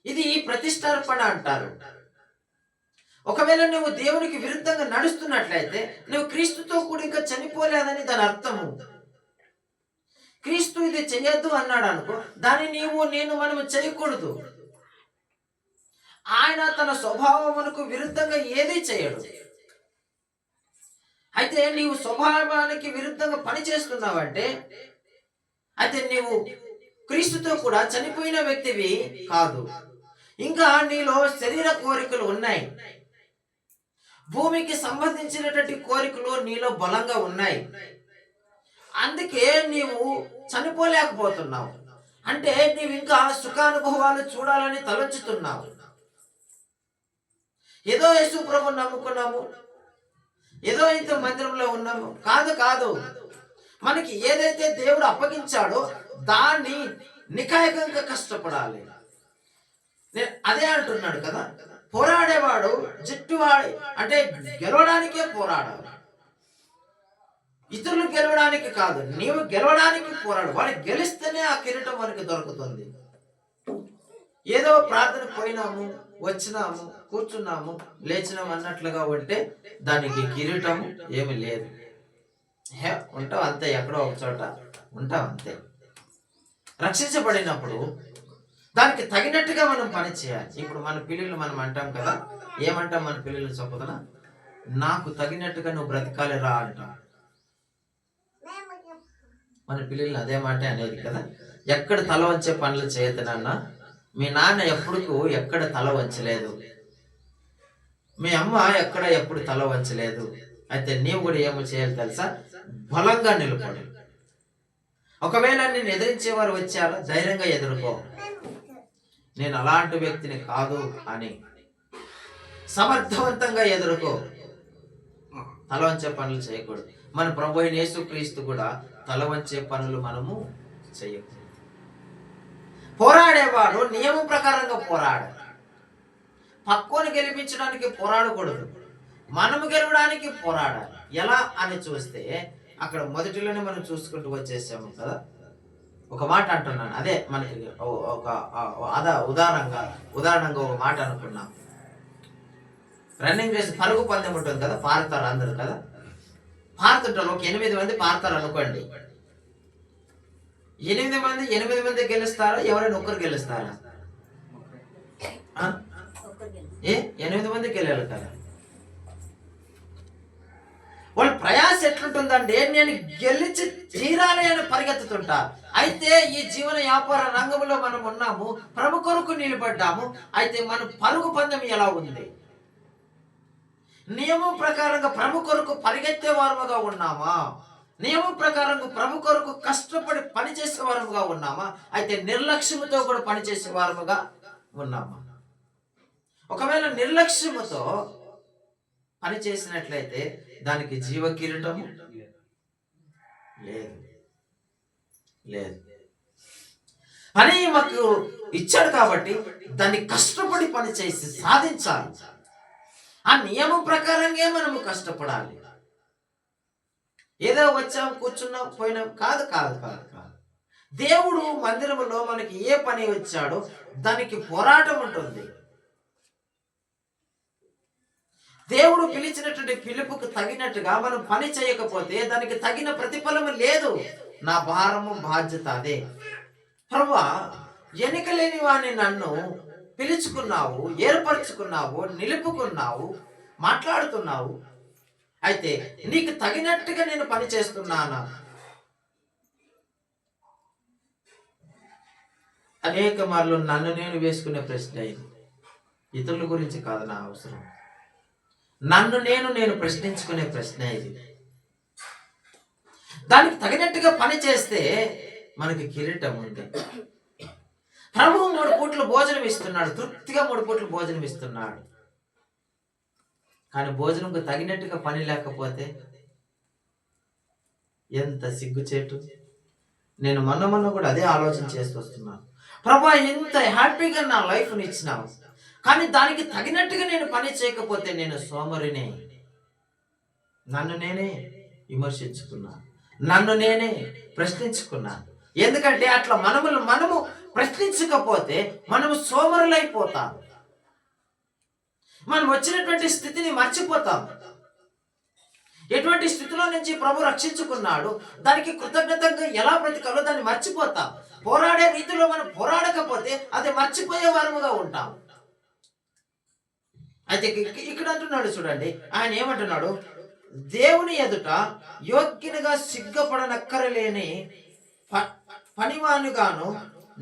ఇది ప్రతిష్టార్పణ అంటారు. ఒకవేళ నువ్వు దేవునికి విరుద్ధంగా నడుస్తున్నట్లయితే నువ్వు క్రీస్తుతో కూడా ఇంకా చనిపోలేదని దాని అర్థము. క్రీస్తు ఇది చేయొద్దు అన్నాడు అనుకో, దాన్ని మనము చేయకూడదు. ఆయన తన స్వభావమునకు విరుద్ధంగా ఏదీ చేయడు. అయితే నీవు స్వభావానికి విరుద్ధంగా పని చేస్తున్నావంటే అయితే నీవు క్రీస్తుతో కూడా చనిపోయిన వ్యక్తివి కాదు. ఇంకా నీలో శరీర కోరికలు ఉన్నాయి, భూమికి సంబంధించినటువంటి కోరికలు నీలో బలంగా ఉన్నాయి. అందుకే నీవు చనిపోలేకపోతున్నావు. అంటే నీవు ఇంకా సుఖానుభవాలు చూడాలని తలంచుతున్నావు. ఏదో యేసు ప్రభువుని నమ్ముకున్నాము, ఏదో ఇంత మందిరంలో ఉన్నాము, కాదు. మనకి ఏదైతే దేవుడు అప్పగించాడో దాన్ని నికాయకంగా కష్టపడాలి. అదే అంటున్నాడు కదా, పోరాడేవాడు జట్టువాడి అంటే గెలవడానికే పోరాడాలి, ఇతరులు గెలవడానికి కాదు. నీవు గెలవడానికి పోరాడు. వాడు గెలిస్తేనే ఆ కిరీటం మనకి దొరుకుతుంది. ఏదో ప్రార్థన పోయినాము, వచ్చినాము, కూర్చున్నాము, లేచినాము అన్నట్లుగా ఉంటే దానికి కిరీటం ఏమి లేదు. ఉంటావు అంతే, ఎక్కడో ఒక చోట ఉంటావు అంతే. రక్షించబడినప్పుడు దానికి తగినట్టుగా మనం పని చేయాలి. ఇప్పుడు మన పిల్లలు మనం అంటాం కదా, ఏమంటాం మన పిల్లలు చెప్పదనా, నాకు తగినట్టుగా నువ్వు బ్రతకాలి రా అంటాం. మన పిల్లలు అదే మాట అనేది కదా. ఎక్కడ తల వంచే పనులు చేయతనన్నా, మీ నాన్న ఎక్కడ తల వంచలేదు, మీ అమ్మ ఎప్పుడు తల వంచలేదు. అయితే నీవు కూడా ఏమో చేయాలి తెలుసా, బలంగా నిలబడి. ఒకవేళ నేను ఎదిరించేవారు వచ్చారా, ధైర్యంగా ఎదుర్కో, నేను అలాంటి వ్యక్తిని కాదు అని సమర్థవంతంగా ఎదుర్కో. తల వంచే పనులు చేయకూడదు. మన ప్రభు అయిన యేసుక్రీస్తు కూడా తల వంచే పనులు మనము చేయకూడదు. పోరాడేవాడు నియమం ప్రకారంగా పోరాడాలి. పక్కోని గెలిపించడానికి పోరాడకూడదు, మనము గెలవడానికి పోరాడాలి. ఎలా అని చూస్తే అక్కడ మొదటిలోనే మనం చూసుకుంటూ వచ్చేసాము కదా. ఒక మాట అంటున్నాను, అదే మనకి ఒక ఉదాహరణంగా ఒక మాట అనుకున్నాం. రన్నింగ్ రేస్ పరుగు పందెం ఉంటుంది కదా, పారుతారు అందరు కదా. పారుతుంటారు, ఒక 8 మంది పారుతారు అనుకోండి. 8 మంది గెలుస్తారా, ఎవరైనా ఒక్కరు గెలుస్తారా? 8 మంది గెలాలి కదా. వాళ్ళ ప్రయాస ఎట్లుంటుందంటే, నేను గెలిచి తీరాలి అని పరిగెత్తుతుంటా. అయితే ఈ జీవన వ్యాపార రంగంలో మనం ఉన్నాము, ప్రభు కొరకు నిలబడ్డాము. అయితే మన పరుగు పందెం ఎలా ఉంది? నియమం ప్రకారంగా ప్రభు కొరకు పరిగెత్తే వారముగా ఉన్నామా? నియమం ప్రకారంగా ప్రభు కొరకు కష్టపడి పనిచేసే వారముగా ఉన్నామా? అయితే నిర్లక్ష్యముతో కూడా పనిచేసే వారముగా ఉన్నామా? ఒకవేళ నిర్లక్ష్యముతో పని చేసినట్లయితే దానికి జీవ కిరీటము లేదు. పని మాకు ఇచ్చాడు కాబట్టి దాన్ని కష్టపడి పని చేసి సాధించాలి. ఆ నియమం ప్రకారంగా మనము కష్టపడాలి. ఏదో వచ్చాం, కూర్చున్నాం, పోయినాం కాదు. దేవుడు మందిరంలో మనకి ఏ పని వచ్చాడో దానికి పోరాటం ఉంటుంది. దేవుడు పిలిచినటువంటి పిలుపుకు తగినట్టుగా మనం పని చేయకపోతే దానికి తగిన ప్రతిఫలము లేదు. నా భారము బాధ్యత అదే. ప్రభువా, ఎన్నికలేని వాడిని నన్ను పిలుచుకున్నావు, ఏర్పరచుకున్నావు, నిలుపుకున్నావు, మాట్లాడుతున్నావు. అయితే నీకు తగినట్టుగా నేను పని చేస్తున్నానా? అనేక మార్లు నన్ను నేను వేసుకునే ప్రశ్న ఇది. ఇతరుల గురించి కాదు నా అవసరం, నన్ను నేను ప్రశ్నించుకునే ప్రశ్న ఇది. దానికి తగినట్టుగా పని చేస్తే మనకి కిరీటం ఉంది. ప్రభువు 3 పూట్ల భోజనం ఇస్తున్నాడు, తృప్తిగా 3 పూట్ల భోజనం ఇస్తున్నాడు. కానీ భోజనంకు తగినట్టుగా పని లేకపోతే ఎంత సిగ్గుచేటు. నేను మొన్న కూడా అదే ఆలోచన చేస్తూ వస్తున్నాను. ప్రభా, ఎంత హ్యాపీగా నా లైఫ్ని ఇచ్చినావు, కానీ దానికి తగినట్టుగా నేను పని చేయకపోతే నేను సోమరినే. నన్ను నేనే విమర్శించుకున్నాను, నన్ను నేనే ప్రశ్నించుకున్నాను. ఎందుకంటే అట్లా మనము ప్రశ్నించకపోతే మనము సోమరులైపోతాం, మనం వచ్చినటువంటి స్థితిని మర్చిపోతాం. ఎటువంటి స్థితిలో నుంచి ప్రభు రక్షించుకున్నాడు, దానికి కృతజ్ఞతగా ఎలా బ్రతకాలో దాన్ని మర్చిపోతాం. పోరాడే రీతిలో మనం పోరాడకపోతే అది మర్చిపోయే వారముగా ఉంటాం. అయితే ఇక్కడ అంటున్నాడు చూడండి, ఆయన ఏమంటున్నాడు, దేవుని ఎదుట యోగ్యునిగా సిగ్గపడనక్కరలేని పనివానిగాను,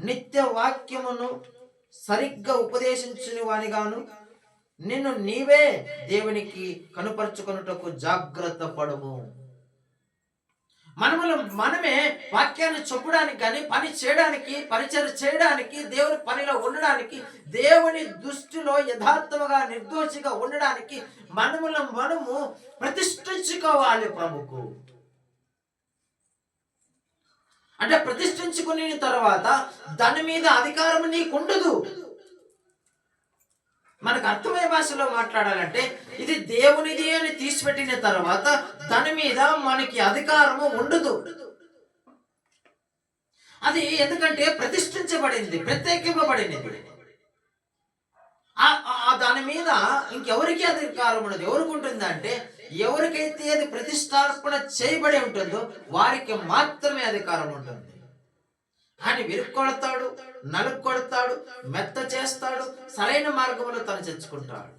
నిత్య వాక్యమును సరిగ్గా ఉపదేశించుని వానిగాను నిన్ను నీవే దేవునికి కనుపరుచుకొనుటకు జాగ్రత్త పడుము. మనమే వాక్యాన్ని చెప్పడానికి కానీ, పని చేయడానికి, పరిచయం చేయడానికి, దేవుని పనిలో ఉండడానికి, దేవుని దృష్టిలో యథార్థముగా నిర్దోషిగా ఉండడానికి మనము ప్రతిష్ఠించుకోవాలి ప్రభుకు. అంటే ప్రతిష్ఠించుకుని తర్వాత దాని మీద అధికారం నీకు ఉండదు. మనకు అర్థమయ్యే భాషలో మాట్లాడాలంటే ఇది దేవునిది అని తీసిపెట్టిన తర్వాత దాని మీద మనకి అధికారము ఉండదు. అది ఎందుకంటే ప్రతిష్ఠించబడింది, ప్రత్యేకింపబడినది. దాని మీద ఇంకెవరికి అధికారం ఉండదు. ఎవరికి ఉంటుంది అంటే ఎవరికైతే అది ప్రతిష్టార్పణ చేయబడి ఉంటుందో వారికి మాత్రమే అధికారం ఉంటుంది. అని విరుక్కొడతాడు, నలుక్కొడతాడు, మెత్త చేస్తాడు, సరైన మార్గంలో తను తెచ్చుకుంటాడు.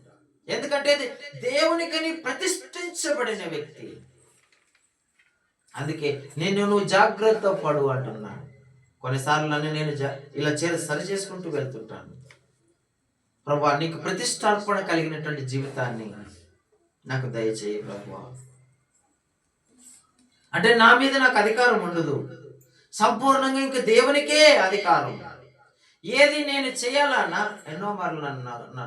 ఎందుకంటే అది దేవునికని ప్రతిష్ఠించబడిన వ్యక్తి. అందుకే నువ్వు జాగ్రత్త పడు అంటున్నాను. కొన్నిసార్లు నన్ను నేను ఇలా సరి చేసుకుంటూ వెళ్తుంటాను. ప్రభువా, నీకు ప్రతిష్టార్పణ కలిగినటువంటి జీవితాన్ని నాకు దయచేయి ప్రభువా. అంటే నా మీద నాకు అధికారం ఉండదు, సంపూర్ణంగా ఇంక దేవునికే అధికారం. ఏది నేను చేయాలన్నా ఎన్నో మార్లు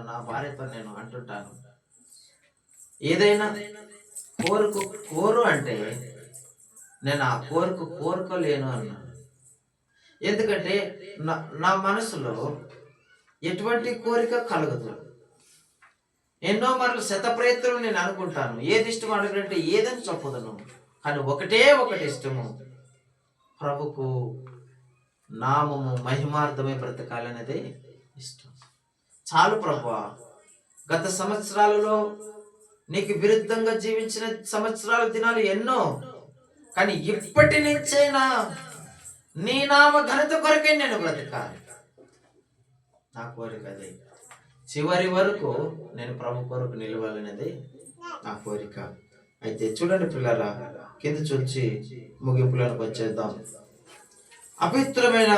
నా భార్యతో నేను అంటుంటాను, ఏదైనా కోరు అంటే నేను ఆ కోరుకోలేను అన్నాను. ఎందుకంటే నా మనసులో ఎటువంటి కోరిక కలగదు. ఎన్నో మార్లు శతప్రయత్నం నేను అనుకుంటాను, ఏది ఇష్టం అడుగుంటే ఏదని చెప్పదును, కానీ ఒకటి ఇష్టము, ప్రభుకు నామము మహిమార్థమై బ్రతకాలనేదే ఇష్టం. చాలు ప్రభువా, గత సంవత్సరాలలో నీకు విరుద్ధంగా జీవించిన సంవత్సరాల దినాలు ఎన్నో, కానీ ఇప్పటి నుంచైనా నీ నామ ఘనత కొరకే నేను బ్రతకాలి. నా కోరిక అదే. చివరి వరకు నేను ప్రభు కొరకు నిలవాలనేది నా కోరిక. అయితే చూడండి పిల్లరా, కింద చూచి ముగింపులకు వచ్చేద్దాం. అపవిత్రమైన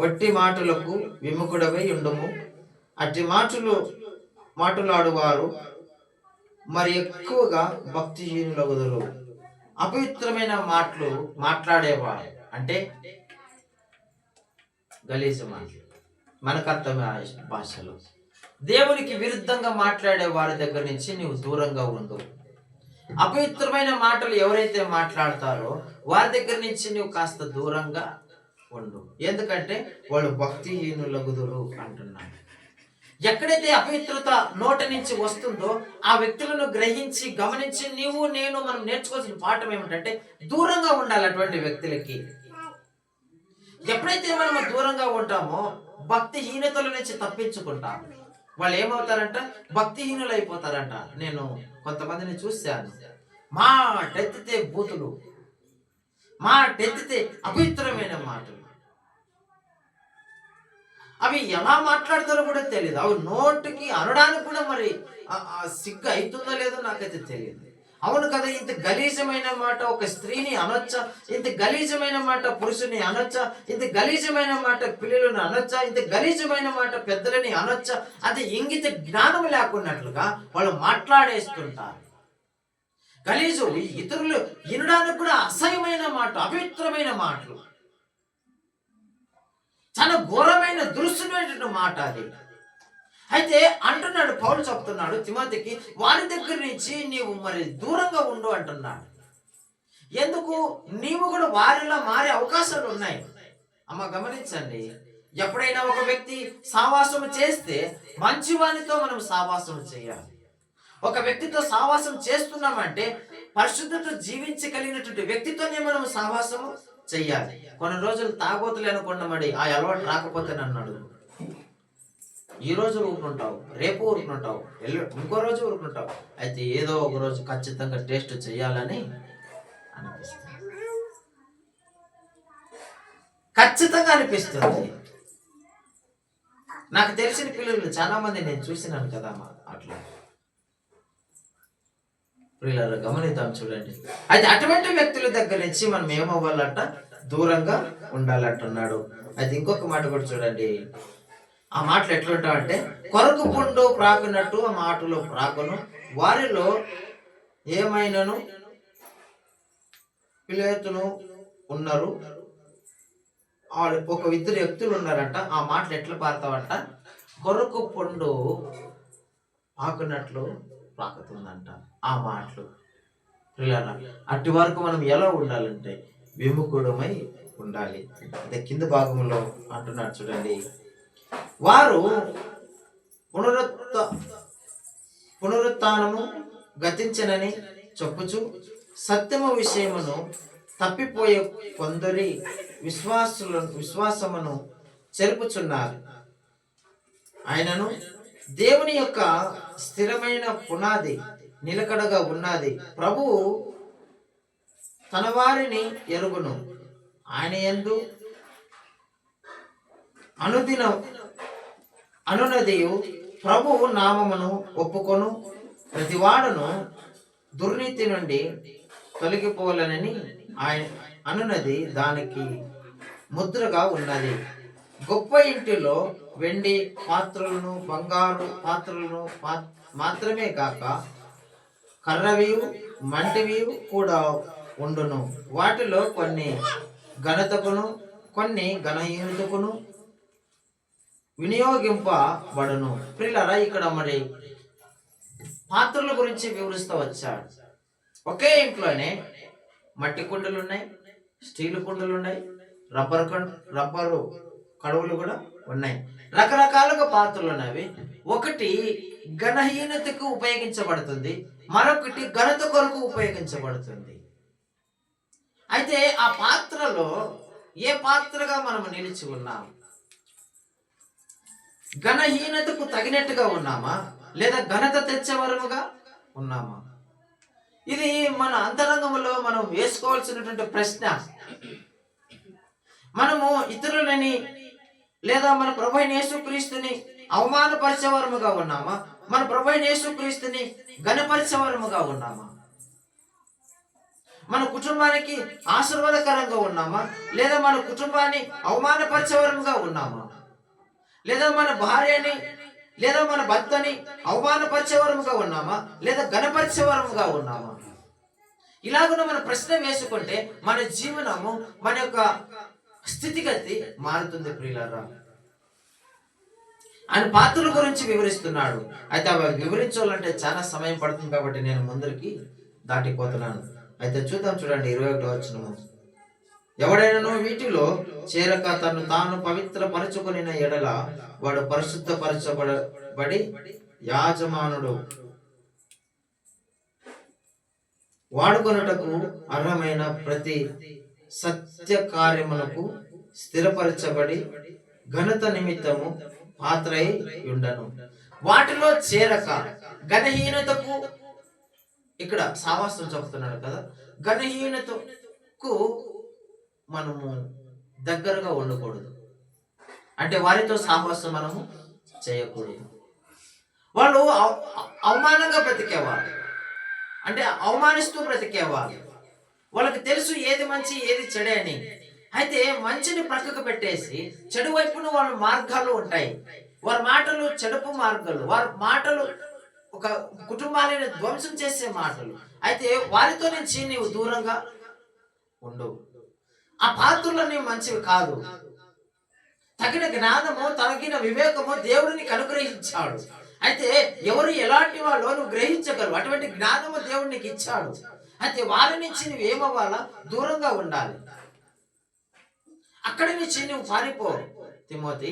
వట్టి మాటలకు విముఖుడవై ఉండము. అట్టి మాటలాడువారు మరి ఎక్కువగా భక్తిహీనులగుదురు. అపవిత్రమైన మాటలు మాట్లాడేవారు అంటే గలీజ మాటలు, మనకు అర్థమైన భాషలో దేవునికి విరుద్ధంగా మాట్లాడే వారి దగ్గర నుంచి నీవు దూరంగా ఉండు. అపవిత్రమైన మాటలు ఎవరైతే మాట్లాడతారో వారి దగ్గర నుంచి నువ్వు కాస్త దూరంగా ఉండు. ఎందుకంటే వాళ్ళు భక్తిహీనులగుదురు అంటున్నాడు. ఎక్కడైతే అపవిత్రత నోటి నుంచి వస్తుందో ఆ వ్యక్తులను గ్రహించి గమనించి మనం నేర్చుకోవాల్సిన పాఠం ఏమిటంటే దూరంగా ఉండాలి అటువంటి వ్యక్తులకి. ఎప్పుడైతే మనం దూరంగా ఉంటామో భక్తిహీనతల నుంచి తప్పించుకుంటాం. వాళ్ళు ఏమవుతారంట, భక్తిహీనులు అయిపోతారంట. నేను కొంతమందిని చూశాను, మాటెత్తితే బూతులు, మాటెత్తితే అపవిత్రమైన మాటలు. అవి ఎలా మాట్లాడతారో కూడా తెలియదు. అవి నోటికి అనడానికి కూడా మరి సిగ్గు అవుతుందో లేదో నాకైతే తెలియదు. అవును కదా, ఇంత గలీజమైన మాట ఒక స్త్రీని అనొచ్చా? ఇంత గలీజమైన మాట పురుషుని అనొచ్చా? ఇంత గలీజమైన మాట పిల్లలను అనొచ్చా? ఇంత గలీజమైన మాట పెద్దలని అనొచ్చా? అది ఇంగిత జ్ఞానం లేకున్నట్లుగా వాళ్ళు మాట్లాడేస్తుంటారు. గలీజు, ఇతరులు వినడానికి కూడా అసహ్యమైన మాట, అపవిత్రమైన మాటలు, చాలా ఘోరమైన దురుసునైన మాట అది. అయితే అంటున్నాడు పౌలు, చెప్తున్నాడు తిమోతికి, వారి దగ్గర నుంచి నీవు మరి దూరంగా ఉండు అంటున్నాడు. ఎందుకు? నీవు కూడా వారిలా మారే అవకాశాలు ఉన్నాయి. అమ్మ గమనించండి, ఎప్పుడైనా ఒక వ్యక్తి సావాసం చేస్తే మంచి వానితో మనం సావాసం చేయాలి. ఒక వ్యక్తితో సావాసం చేస్తున్నామంటే పరిశుద్ధత జీవించగలిగినటువంటి వ్యక్తితోనే మనం సావాసము చెయ్యాలి. కొన్ని రోజులు తాగోతులు అనుకున్నామడి, ఆ అలవాటు రాకపోతే నన్ను అడుగు. ఈ రోజు ఊరుకుంటావు, రేపు ఊరుకుంటావు, ఇంకో రోజు ఊరుకుంటావు. అయితే ఏదో ఒక రోజు ఖచ్చితంగా టేస్ట్ చేయాలని అనిపిస్తుంది, ఖచ్చితంగా అనిపిస్తుంది. నాకు తెలిసిన పిల్లలు చాలా మంది నేను చూసినాను కదా అట్లా. పిల్లలు గమనిద్దాం చూడండి. అయితే అటువంటి వ్యక్తుల దగ్గర నుంచి మనం ఏమవ్వాలంట? దూరంగా ఉండాలంటున్నాడు. అయితే ఇంకొక మాట కూడా చూడండి. ఆ మాటలు ఎట్లుంటావంటే, కొరకు పుండు ప్రాకున్నట్టు ఆ మాటలు ప్రాకును, వారిలో ఏమైనాను పిలేతును ఉన్నారు. ఒక ఇద్దరు వ్యక్తులు ఉన్నారంట. ఆ మాటలు ఎట్లా పారుతావంట? కొరకు పుండు పాకున్నట్లు పాకుతుందంట ఆ మాటలు. పిల్లల అట్టి వరకు మనం ఎలా ఉండాలంటే విముఖుడమై ఉండాలి. అదే కింద భాగంలో అంటున్నాడు చూడండి. వారు పునరుత్నము గతించనని చెప్పుచు సత్యము విషయమును తప్పిపోయే కొందరి విశ్వాసమును చెరుపుచున్నారు. ఆయనను దేవుని యొక్క స్థిరమైన పునాది నిలకడగా ఉన్నది. ప్రభువు తన వారిని ఎరుగును. ఆయన యందు అనునదియు ప్రభువు నామమును ఒప్పుకొను ప్రతివాడును దుర్నీతి నుండి తొలగిపోవాలని ఆయన అనునది దానికి ముద్రగా ఉన్నది. గొప్ప ఇంటిలో వెండి పాత్రలను, బంగారు పాత్రలను మాత్రమే కాక కర్రవియు మంటివి కూడా ఉండును. వాటిలో కొన్ని ఘనతకును కొన్ని ఘనహీనతకును వినియోగింపబడును. ప్రియులారా, ఇక్కడ మరి పాత్రల గురించి వివరిస్తూ వచ్చాడు. ఒకే ఇంట్లోనే మట్టి కుండలు ఉన్నాయి, స్టీల్ కుండలు ఉన్నాయి, రబ్బరు కడువులు కూడా ఉన్నాయి. రకరకాలుగా పాత్రలు ఉన్నవి. ఒకటి ఘనహీనతకు ఉపయోగించబడుతుంది, మరొకటి ఘనత కొరకు ఉపయోగించబడుతుంది. అయితే ఆ పాత్రలో ఏ పాత్రగా మనం నిలిచి ఉన్నాం? ఘనహీనతకు తగినట్టుగా ఉన్నామా, లేదా ఘనత తెచ్చేవరముగా ఉన్నామా? ఇది మన అంతరంగంలో మనం వేసుకోవాల్సినటువంటి ప్రశ్న. మనము ఇతరులని లేదా మన ప్రభువైన యేసుక్రీస్తుని అవమానపరిచేవారముగా ఉన్నామా, మన ప్రభువైన యేసుక్రీస్తుని ఘనపరిచేవారముగా ఉన్నామా? మన కుటుంబానికి ఆశీర్వాదకరంగా ఉన్నామా, లేదా మన కుటుంబాన్ని అవమానపరిచేవారముగా ఉన్నామా? లేదా మన భార్యని లేదా మన భర్తని అవమానపరిచేవారముగా ఉన్నామా, లేదా ఘనపరిచేవారముగా ఉన్నామా? ఇలాగున మన ప్రశ్న వేసుకుంటే మన జీవనము, మన యొక్క స్థితిగతి మారుతుంది. ప్రియులారా, ఆయన పాత్రల గురించి వివరిస్తున్నాడు. అయితే అవి వివరించాలంటే చాలా సమయం పడుతుంది కాబట్టి నేను ముందరికి దాటిపోతున్నాను. అయితే చూడండి 21వ వచనము. ఎవడైనాను వీటిలో చేరక తను తాను పవిత్ర పరచుకుని ఎడల వాడు పరిశుద్ధపరచబడి యాజమానుడు వాడుకొనుటకు అర్హమైన ప్రతి సత్య కార్యములకు స్థిరపరచబడి ఘనత నిమిత్తము పాత్రై ఉండను. వాటిలో చేరక ఘనహీనతకు, ఇక్కడ సావాసం చెప్తున్నాడు కదా, ఘనహీనతకు మనము దగ్గరగా ఉండకూడదు. అంటే వారితో సాహసం మనము చేయకూడదు. వాళ్ళు అవమానంగా బ్రతికేవాళ్ళు, అంటే అవమానిస్తూ బ్రతికేవాళ్ళు. వాళ్ళకి తెలుసు ఏది మంచి ఏది చెడే అని. అయితే మంచిని ప్రక్కకు పెట్టేసి చెడు వైపున వాళ్ళ మార్గాలు ఉంటాయి. వారి మాటలు చెడుపు మార్గాలు, వారి మాటలు ఒక కుటుంబాలను ధ్వంసం చేసే మాటలు. అయితే వారితో నుంచి నీవు దూరంగా ఉండవు. ఆ పాత్రలన్నీ మంచివి కాదు. తగిన జ్ఞానము, తగిన వివేకము దేవుడు నీకు అనుగ్రహించాడు. అయితే ఎవరు ఎలాంటి వాళ్ళు నువ్వు గ్రహించగలవు. అటువంటి జ్ఞానము దేవుడు నీకు ఇచ్చాడు. అయితే వారి నుంచి నువ్వు ఏమవ్వాలా? దూరంగా ఉండాలి. అక్కడి నుంచి నువ్వు పారిపో తిమోతి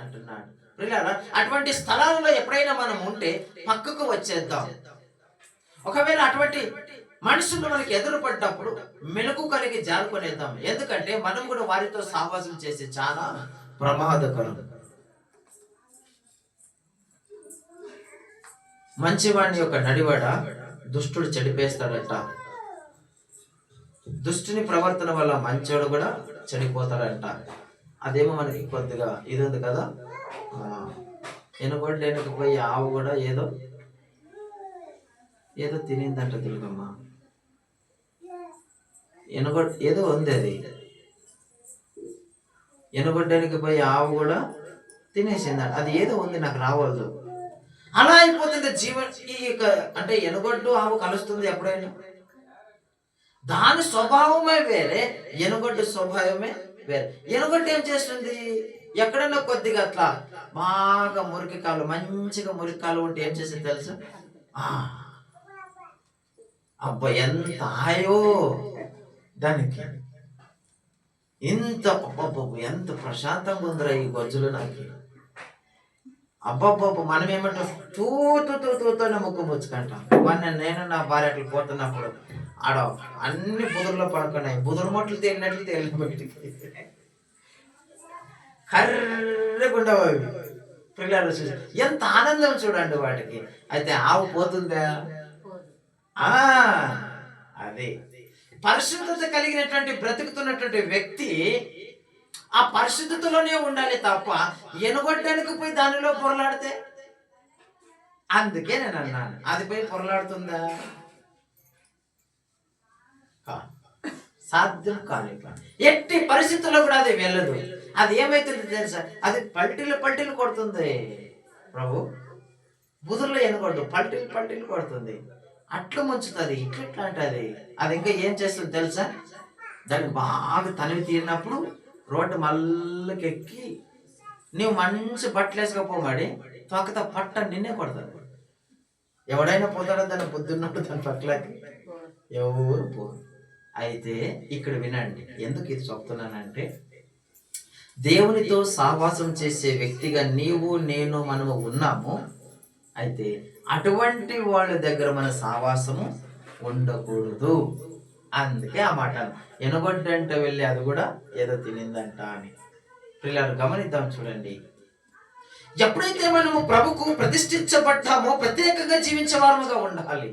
అంటున్నాడు. ప్రియులారా, అటువంటి స్థలాలలో ఎప్పుడైనా మనం ఉంటే పక్కకు వచ్చేద్దాం. ఒకవేళ అటువంటి మనుషులు మనకి ఎదురుపడ్డప్పుడు మెలకు కలిగి జారుకునేద్దాం. ఎందుకంటే మనం కూడా వారితో సావాసం చేసి చాలా ప్రమాదకరం. మంచివాడిని యొక్క నడివాడ దుష్టుడు చెడిపేస్తాడట. దుష్టుని ప్రవర్తన వల్ల మంచోడు కూడా చెడిపోతాడంట. అదేమో మనకి కొద్దిగా ఇది ఉంది కదా, ఎనుగొడ్డేనికి పోయి ఆవు కూడా ఏదో ఏదో తినిందంట తెలుగమ్మ. ఏదో ఉంది, అది ఎనుగొడ్డానికి పోయి ఆవు కూడా తినేసిందంట. అది ఏదో ఉంది, నాకు రావద్దు. అలా అయిపోతుంది జీవన. అంటే ఎనుగొడ్డు ఆవు కలుస్తుంది ఎప్పుడైనా. దాని స్వభావమే వేరే, ఎనుగొడ్డు స్వభావమే వేరే. ఎనుగొడ్డు ఏం చేస్తుంది, ఎక్కడైనా కొద్దిగా అట్లా బాగా మురికికాలు, మంచిగా మురికికాలు ఉంటే ఏం చేసింది తెలుసా? అబ్బా ఎంత హాయో దానికి, ఇంత ఎంత ప్రశాంతంగా ఉందిరా ఈ గొజ్జులు నాకు. అబ్బాబ్బా మనం ఏమంటాం, తూతూతూతూతోనే ముక్కు ముచ్చుకుంటాం. నేను నా భార్య అట్లా పోతున్నప్పుడు ఆడ అన్ని బుదురులో పడుకున్నాయి, బుదురు మొట్లు తేలినట్లు తేలిన బయటికి కర్రగుండవు అవి. పిల్లలు చూసి ఎంత ఆనందం చూడండి వాటికి. అయితే ఆవు పోతుందా? అదే పరిశుద్ధత కలిగినటువంటి బ్రతుకుతున్నటువంటి వ్యక్తి ఆ పరిశుద్ధతలోనే ఉండాలి తప్ప ఎనుగొట్టడానికి పోయి దానిలో పొరలాడితే. అందుకే నేను అన్నాను, అది పోయి పొరలాడుతుందా? సాధ్యం కాదు. ఎట్టి పరిస్థితుల్లో కూడా అది వెళ్ళదు. అది ఏమైతుంది తెలుసా, అది పల్టీలు కొడుతుంది. ప్రభు బుధుల్లో ఎనుగొట్టు పల్టీలు కొడుతుంది, అట్లు ముంచుతుంది, ఇట్లా అంటది. అది ఇంకా ఏం చేస్తుంది తెలుసా, దాన్ని బాగా తనివి తీరినప్పుడు రోడ్డు మళ్ళకెక్కి నువ్వు మంచి బట్టలు వేసుకపోమాడి తొక్కత పట్ట నిన్నే కొడతాడు. ఎవడైనా పోతాడో దాన్ని పొద్దున్నప్పుడు దాని పట్లకి ఎవరు పోరు. అయితే ఇక్కడ వినండి, ఎందుకు ఇది చెప్తున్నానంటే, దేవునితో సహవాసం చేసే వ్యక్తిగా నీవు నేను మనము ఉన్నాము. అయితే అటువంటి వాళ్ళ దగ్గర మన సహవాసము ఉండకూడదు. అందుకే ఆ మాట ఎనుగొడ్డంటే వెళ్ళి అది కూడా ఏదో తినిందంట అని. పిల్లలు గమనిద్దాం చూడండి. ఎప్పుడైతే మనము ప్రభుకు ప్రతిష్ఠించబడ్డామో ప్రత్యేకంగా జీవించే వారముగా ఉండాలి.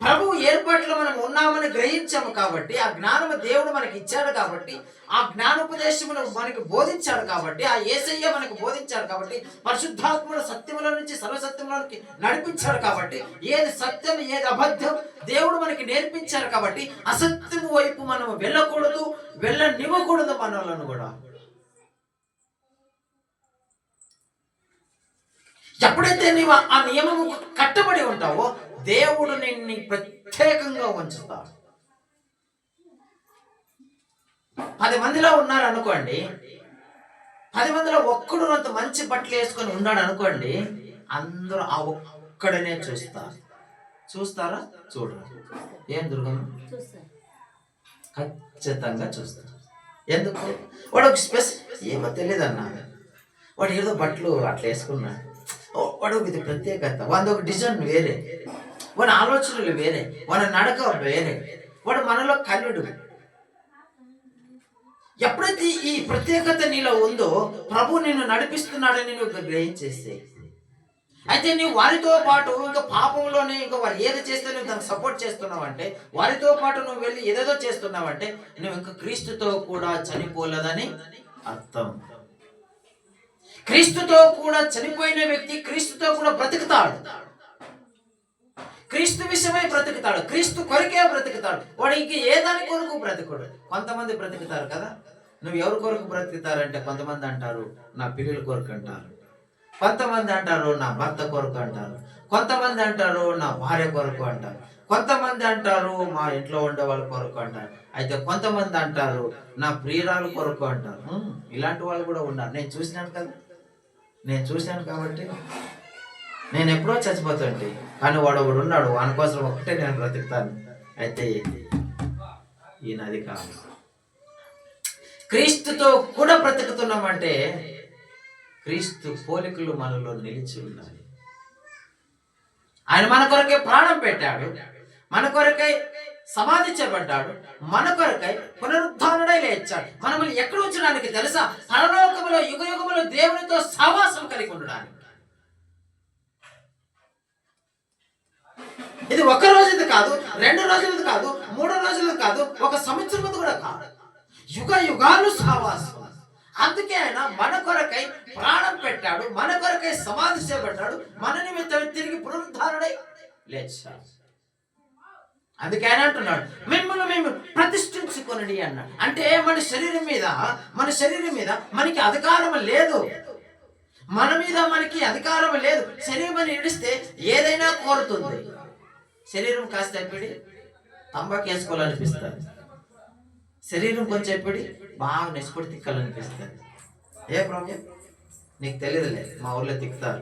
ప్రభు ఏర్పాట్లో మనం ఉన్నామని గ్రహించాము కాబట్టి, ఆ జ్ఞానము దేవుడు మనకి ఇచ్చాడు కాబట్టి, ఆ జ్ఞానోపదేశమును మనకి బోధించాడు కాబట్టి, ఆ యేసయ్య మనకు బోధించాడు కాబట్టి, పరిశుద్ధాత్ముడు సత్యముల నుంచి సర్వసత్యములోనికి నడిపించాడు కాబట్టి, ఏది సత్యం ఏది అబద్ధం దేవుడు మనకి నేర్పించారు కాబట్టి, అసత్యము వైపు మనం వెళ్ళకూడదు, వెళ్ళనివ్వకూడదు మనలను కూడా. ఎప్పుడైతే నీవు ఆ నియమము కట్టబడి ఉంటావో దేవుడు నిన్ను ప్రత్యేకంగా ఉంచుతాడు. 10 మందిలో ఉన్నారు అనుకోండి, 10 మందిలో ఒక్కడు అంత మంచి బట్టలు వేసుకొని ఉన్నాడు అనుకోండి, అందరూ ఆ ఒక్కడనే చూస్తారా? చూడరు. ఏం దుర్గమ్మ? ఖచ్చితంగా చూస్తారు. ఎందుకు? వాడు ఒక ఏమో తెలియదు అన్నా, వాడు ఏదో బట్టలు అట్లా వేసుకున్నాడు, వాడు ఇది ప్రత్యేకత, వాడు ఒక డిజైన్ వేరే, వాడి ఆలోచనలు వేరే, వాడి నడక వేరే, వాడు మనలో కన్నుడు. ఎప్పుడైతే ఈ ప్రత్యేకత నీలో ఉందో ప్రభు నిన్ను నడిపిస్తున్నాడని నువ్వు గ్రహించేస్తే, అయితే నువ్వు వారితో పాటు ఇంకా పాపంలోనే ఇంకా వారు ఏది చేస్తే నువ్వు దానికి సపోర్ట్ చేస్తున్నావు అంటే, వారితో పాటు నువ్వు వెళ్ళి ఏదేదో చేస్తున్నావు అంటే నువ్వు ఇంకా క్రీస్తుతో కూడా చనిపోలేదని అర్థం. క్రీస్తుతో కూడా చనిపోయిన వ్యక్తి క్రీస్తుతో కూడా బ్రతుకుతాడు, క్రీస్తు విషయమై బ్రతుకుతాడు, క్రీస్తు కొరకే బ్రతుకుతాడు. వాడు ఇంక ఏ దాని కొరకు బ్రతుకుడు. కొంతమంది బ్రతుకుతారు కదా, నువ్వు ఎవరి కొరకు బ్రతుకుతారంటే కొంతమంది అంటారు నా పిల్లల కొరకు అంటారు, కొంతమంది అంటారు నా భర్త కొరకు అంటారు, కొంతమంది అంటారు నా భార్య కొరకు అంటారు, కొంతమంది అంటారు మా ఇంట్లో ఉండే వాళ్ళ కొరకు అంటారు, అయితే కొంతమంది అంటారు నా ప్రియురాలు కొరకు అంటారు. ఇలాంటి వాళ్ళు కూడా ఉన్నారు. నేను చూశాను కాబట్టి నేను ఎప్పుడో చచ్చిపోతాండి, కానీ వాడు ఒకడు ఉన్నాడు, వాని కోసం ఒక్కటే నేను బ్రతుకుతాను. అయితే ఈయనది కాదు. క్రీస్తుతో కూడా బ్రతుకుతున్నామంటే క్రీస్తు పోలికలు మనలో నిలిచి ఉండాలి. ఆయన మన కొరకై ప్రాణం పెట్టాడు, మన కొరకై సమాధి చేయబడ్డాడు, మన కొరకై పునరుద్ధానుడై లేచాడు. మనల్ని ఎక్కడ ఉంచడానికి తెలుసా? పరలోకములో యుగయుగములో దేవునితో సహవాసం కలిగి ఉండడానికి. కాదు, 2 రోజులది కాదు, 3 రోజులది కాదు, 1 సంవత్సరం కూడా కాదు, యుగ యుగాలు సహవాసం. అందుకే ఆయన మన కొరకై ప్రాణం పెట్టాడు, మన కొరకై సమాధి చేయబడ్డాడు, మన నిమిత్తం తిరిగి పునరుద్ధారుడై లేచాడు. అందుకే ఆయన అంటున్నాడు మిమ్మల్ని మేము ప్రతిష్ఠించుకొనండి అన్నాడు. అంటే మన శరీరం మీద మనకి అధికారం లేదు, మన మీద మనకి అధికారం లేదు. శరీరం ఇడిస్తే ఏదైనా కోరుతుంది. శరీరం కాస్త ఎప్పటి తంబాకు వేసుకోవాలనిపిస్తుంది, శరీరం కొంచెం ఎప్పటి బాగా నెసిపడి తిక్కాలనిపిస్తుంది. ఏ ప్రాబ్లం నీకు తెలియదులే, మా ఊర్లో తిక్కుతారు.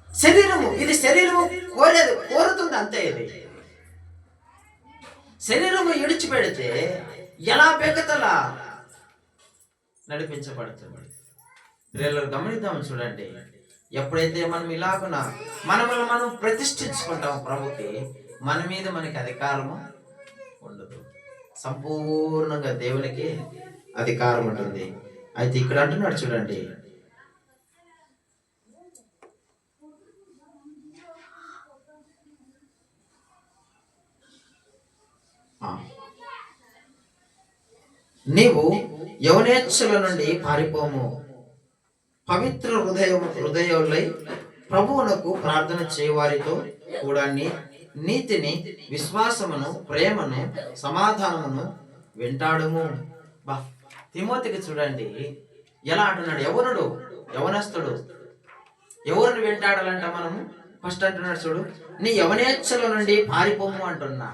శరీరము కోరుతుంది అంతే. ఇది శరీరము ఇడిచిపెడితే ఎలా బెగతలా నడిపించబడుతుంది. వీళ్ళని గమనిద్దాం చూడండి. ఎప్పుడైతే మనం ఇలాగున మనల్ని మనం ప్రతిష్ఠించుకుంటాం ప్రభుకి, మన మీద మనకి అధికారము ఉండదు. సంపూర్ణంగా దేవునికి అధికారం ఉంటుంది. అయితే ఇక్కడ అంటున్నాడు చూడండి, నీవు యవనేచ్ఛల నుండి పారిపోము, పవిత్ర హృదయులై ప్రభువునకు ప్రార్థన చేయవారితో కూడా నీతిని, విశ్వాసమును, ప్రేమను, సమాధానమును వెంటాడుము. తిమోతికి చూడండి ఎలా అంటున్నాడు. యవనస్తుడు ఎవరిని వెంటాడాలంట మనము? ఫస్ట్ అంటున్నాడు చూడు, నీ యవనేచ్ఛల నుండి పారిపోము అంటున్నా.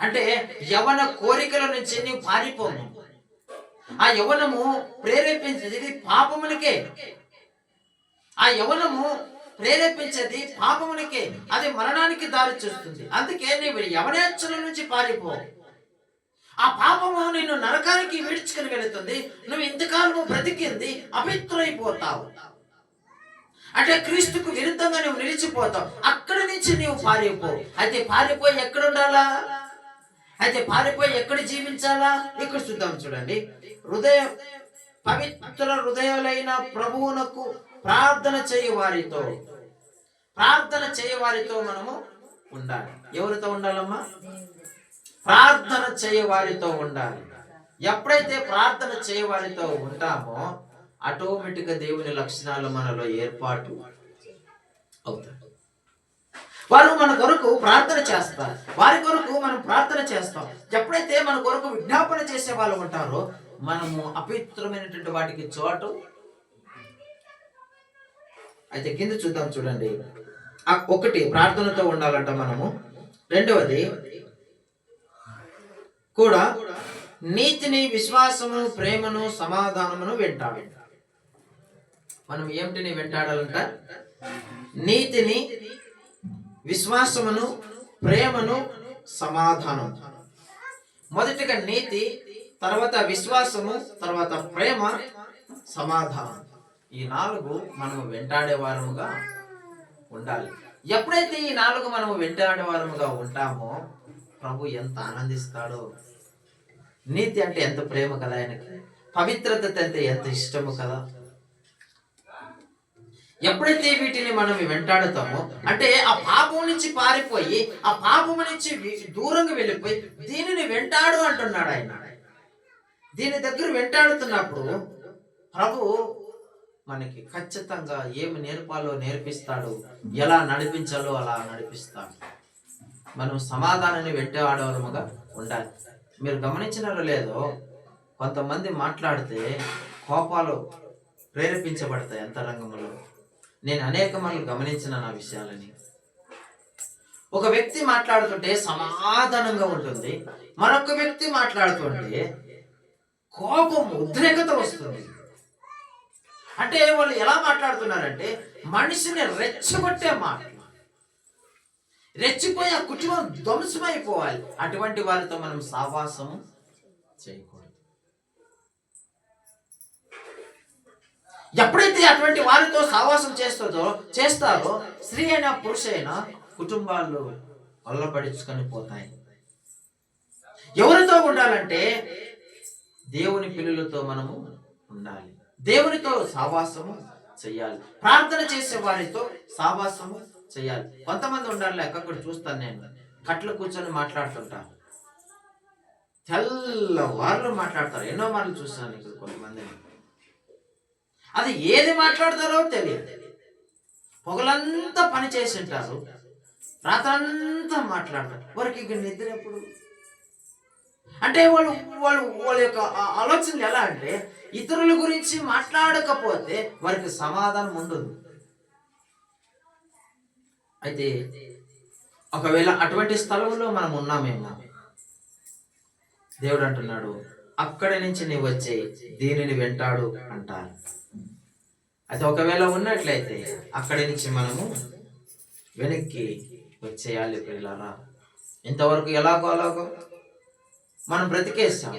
అంటే యవన కోరికల నుంచి నీవు పారిపోము. ఆ యవనము ప్రేరేపించేది పాపమునికే, ఆ యవనము ప్రేరేపించేది పాపమునికే, అది మరణానికి దారి చూస్తుంది. అందుకే నీవు యవనేచ్ఛల నుంచి పారిపో. ఆ పాపము నిన్ను నరకానికి విడుచుకుని వెళుతుంది. నువ్వు ఇంతకాలము బ్రతికింది అపవిత్రైపోతావు. అంటే క్రీస్తుకు విరుద్ధంగా నువ్వు నిలిచిపోతావు. అక్కడి నుంచి నీవు పారిపో. అయితే పారిపోయి ఎక్కడుండాలా? అయితే పారిపోయి ఎక్కడ జీవించాలా? ఇక్కడ చూద్దాం చూడండి. పవిత్ర హృదయాలైన ప్రభువునకు ప్రార్థన చేయవారితో మనము ఉండాలి. ఎవరితో ఉండాలమ్మా? ప్రార్థన చేయవారితో ఉండాలి. ఎప్పుడైతే ప్రార్థన చేయవారితో ఉంటామో ఆటోమేటిక్ గా దేవుని లక్షణాలు మనలో ఏర్పాటు అవుతాయి. వారు మన కొరకు ప్రార్థన చేస్తారు, వారి కొరకు మనం ప్రార్థన చేస్తాం. ఎప్పుడైతే మన కొరకు విజ్ఞాపన చేసే వాళ్ళు ఉంటారో మనము అపవిత్రమైనటువంటి వాటికి చోటు. అయితే కింద చూద్దాం చూడండి. ఒకటి ప్రార్థనతో ఉండాలంట మనము. రెండవది కూడా నీతిని, విశ్వాసము, ప్రేమను, సమాధానమును వెంటాడు. మనం ఏమిటిని వెంటాడాలంట? నీతిని, విశ్వాసమును, ప్రేమను, సమాధానం. మొదటిగా నీతి, తర్వాత విశ్వాసము, తర్వాత ప్రేమ, సమాధానం. ఈ 4 మనము వెంటాడే వారముగా ఉండాలి. ఎప్పుడైతే ఈ 4 మనము వెంటాడే వారముగా ఉంటామో ప్రభు ఎంత ఆనందిస్తాడో. నీతి అంటే ఎంత ప్రేమ కదా ఆయనకి, పవిత్రత అంటే ఎంత ఇష్టము కదా. ఎప్పుడైతే వీటిని మనం వెంటాడుతామో అంటే ఆ పాపం నుంచి పారిపోయి, ఆ పాపం నుంచి దూరంగా వెళ్ళిపోయి దీనిని వెంటాడు అంటున్నాడు ఆయన. దీని దగ్గర వెంటాడుతున్నప్పుడు ప్రభు మనకి ఖచ్చితంగా ఏమి నేర్పాలో నేర్పిస్తాడు, ఎలా నడిపించాలో అలా నడిపిస్తాడు. మనం సమాధానాన్ని వెంటాడేవారముగా ఉండాలి. మీరు గమనించినారో లేదో, కొంతమంది మాట్లాడితే కోపాలు ప్రేరేపించబడతాయి అంతరంగంలో. నేను అనేక మార్లు గమనించిన నా విషయాలని. ఒక వ్యక్తి మాట్లాడుతుంటే సమాధానంగా ఉంటుంది, మరొక వ్యక్తి మాట్లాడుతుంటే కోపం, ఉద్రేకత వస్తుంది. అంటే వాళ్ళు ఎలా మాట్లాడుతున్నారంటే మనిషిని రెచ్చగొట్టే మాటలు, రెచ్చిపోయి ఆ కుటుంబం ధ్వంసమైపోవాలి. అటువంటి వారితో మనం సావాసము చేయకూడదు. ఎప్పుడైతే అటువంటి వారితో సావాసం చేస్తారో స్త్రీ అయినా పురుషైనా కుటుంబాలు వల్లపడుచుకొని పోతాయి. ఎవరితో ఉండాలంటే దేవుని పిల్లలతో మనము ఉండాలి, దేవునితో సావాసము చెయ్యాలి. ప్రార్థన చేసే వారితో సావాసము చేయాలి. కొంతమంది ఉండాలి, ఎక్కడ చూస్తాను నేను, కట్లు కూర్చొని మాట్లాడుతుంటారు, తెల్లవార్లు మాట్లాడతారు. ఎన్నో మార్లు చూస్తాను ఇక్కడ కొంతమందిని. అది ఏది మాట్లాడతారో తెలియదు. పొగలంతా పని చేసి ఉంటారు, రాత్రంతా మాట్లాడతారు. వారికి ఇక నిద్ర ఎప్పుడు? అంటే వాళ్ళు వాళ్ళు వాళ్ళ యొక్క ఆలోచనలు ఎలా అంటే, ఇతరుల గురించి మాట్లాడకపోతే వారికి సమాధానం ఉండదు. అయితే ఒకవేళ అటువంటి స్థలంలో మనం ఉన్నామేమో, దేవుడు అంటున్నాడు, అక్కడి నుంచి నీవు వచ్చే దీనిని వెంటాడు అంటారు. అయితే ఒకవేళ ఉన్నట్లయితే అక్కడి నుంచి మనము వెనక్కి వచ్చేయాలి పిల్లరా. ఇంతవరకు ఎలాగో మనం బ్రతికేస్తాం,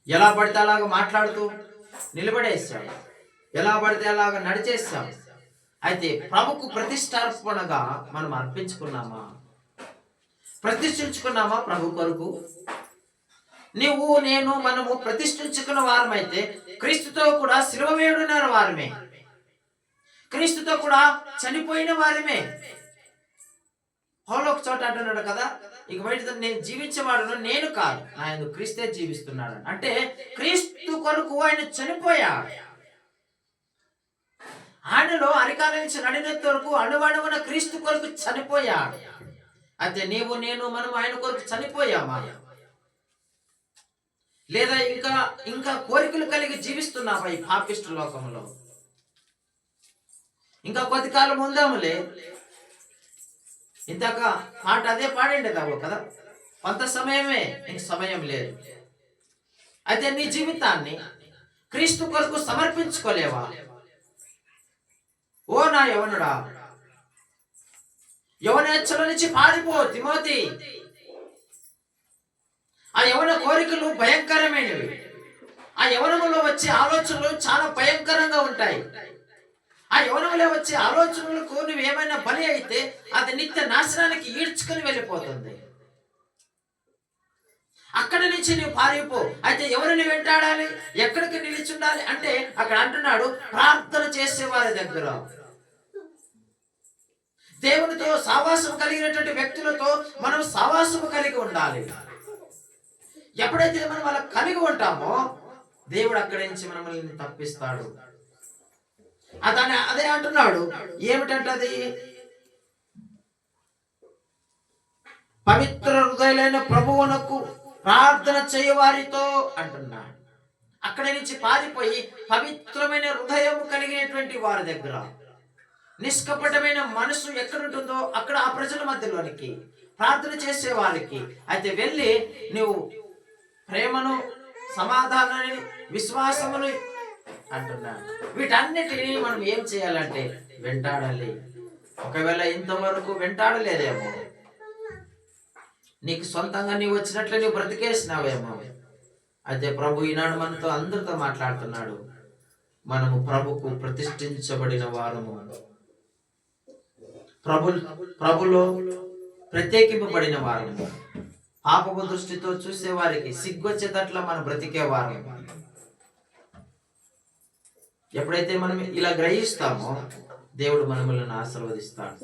ఎలా పడితే అలాగ మాట్లాడుతూ నిలబడేస్తాం, ఎలా పడితే అలాగ నడిచేస్తాం. అయితే ప్రభుకు ప్రతిష్టార్పణగా మనం అర్పించుకున్నామా, ప్రతిష్ఠించుకున్నామా ప్రభు కొరకు? నువ్వు నేను మనము ప్రతిష్ఠించుకున్న వారమైతే క్రీస్తుతో కూడా శిలువ వేయుడున్న వారమే, క్రీస్తుతో కూడా చనిపోయిన వారమే. పౌలు ఒక చోట అంటున్నాడు కదా, ఇక బయట నేను జీవించేవాడును నేను కాదు, ఆయన క్రీస్తే జీవిస్తున్నాడు. అంటే క్రీస్తు కొరకు ఆయన చనిపోయాడు. ఆయనలో అరికాల నుంచి నడినెత్తి వరకు అణువణువున క్రీస్తు కొరకు చనిపోయాడు. అయితే నీవు నేను మనం ఆయన కొరకు చనిపోయామా, లేదా ఇంకా కోరికలు కలిగి జీవిస్తున్నావా ఈ పాపిష్టి లోకంలో? ఇంకా కొద్ది కాలం ఉందాములే, ఇందాక పాట అదే పాడండి కదా, కొంత సమయమే, ఇంక సమయం లేదు. అయితే నీ జీవితాన్ని క్రీస్తు కొరకు సమర్పించుకోలేవా? ఓ నా యవనుడా, యవనేచ్ఛల నుంచి పారిపో తిమోతి. ఆ యవన కోరికలు భయంకరమైనవి. ఆ యవనములో వచ్చే ఆలోచనలు చాలా భయంకరంగా ఉంటాయి. ఆ యవనంలో వచ్చే ఆలోచనలకు నువ్వేమైనా బలి అయితే అది నిత్య నాశనానికి ఈడ్చుకొని వెళ్ళిపోతుంది. అక్కడి నుంచి నువ్వు పారిపో. అయితే ఎవరిని వెంటాడాలి, ఎక్కడికి నిలిచి ఉండాలి అంటే అక్కడ అంటున్నాడు, ప్రార్థన చేసేవారి దగ్గర, దేవునితో సావాసం కలిగినటువంటి వ్యక్తులతో మనం సావాసం కలిగి ఉండాలి. ఎప్పుడైతే మనం అలా కలిగి ఉంటామో దేవుడు అక్కడి నుంచి మనల్ని తప్పిస్తాడు. అదే అంటున్నాడు, ఏమిటంటది? పవిత్ర హృదయులైన ప్రభువునకు ప్రార్థన చేయవారితో అంటున్నాడు. అక్కడి నుంచి పారిపోయి పవిత్రమైన హృదయం కలిగినటువంటి వారి దగ్గర, నిష్కపటమైన మనసు ఎక్కడుంటుందో అక్కడ ఆ ప్రజల మధ్యలోనికి ప్రార్థన చేసే వారికి అయితే వెళ్ళి నువ్వు ప్రేమను, సమాధానాన్ని, విశ్వాసమును అంటున్నాడు. వీటన్నిటినీ మనం ఏం చేయాలంటే వెంటాడాలి. ఒకవేళ ఇంతవరకు వెంటాడలేదేమో, నీకు సొంతంగా నీవు వచ్చినట్లే నీవు బ్రతికేసినావేమో. అయితే ప్రభు ఈనాడు మనతో అందరితో మాట్లాడుతున్నాడు. మనము ప్రభుకు ప్రతిష్ఠించబడిన వారము, ప్రభులో ప్రత్యేకింపబడిన వారము, పాపపు దృష్టితో చూసే వారికి సిగ్గొచ్చేటట్ల మనం బ్రతికేవారు. ఎప్పుడైతే మనం ఇలా గ్రహిస్తామో దేవుడు మనములను ఆశీర్వదిస్తాడు.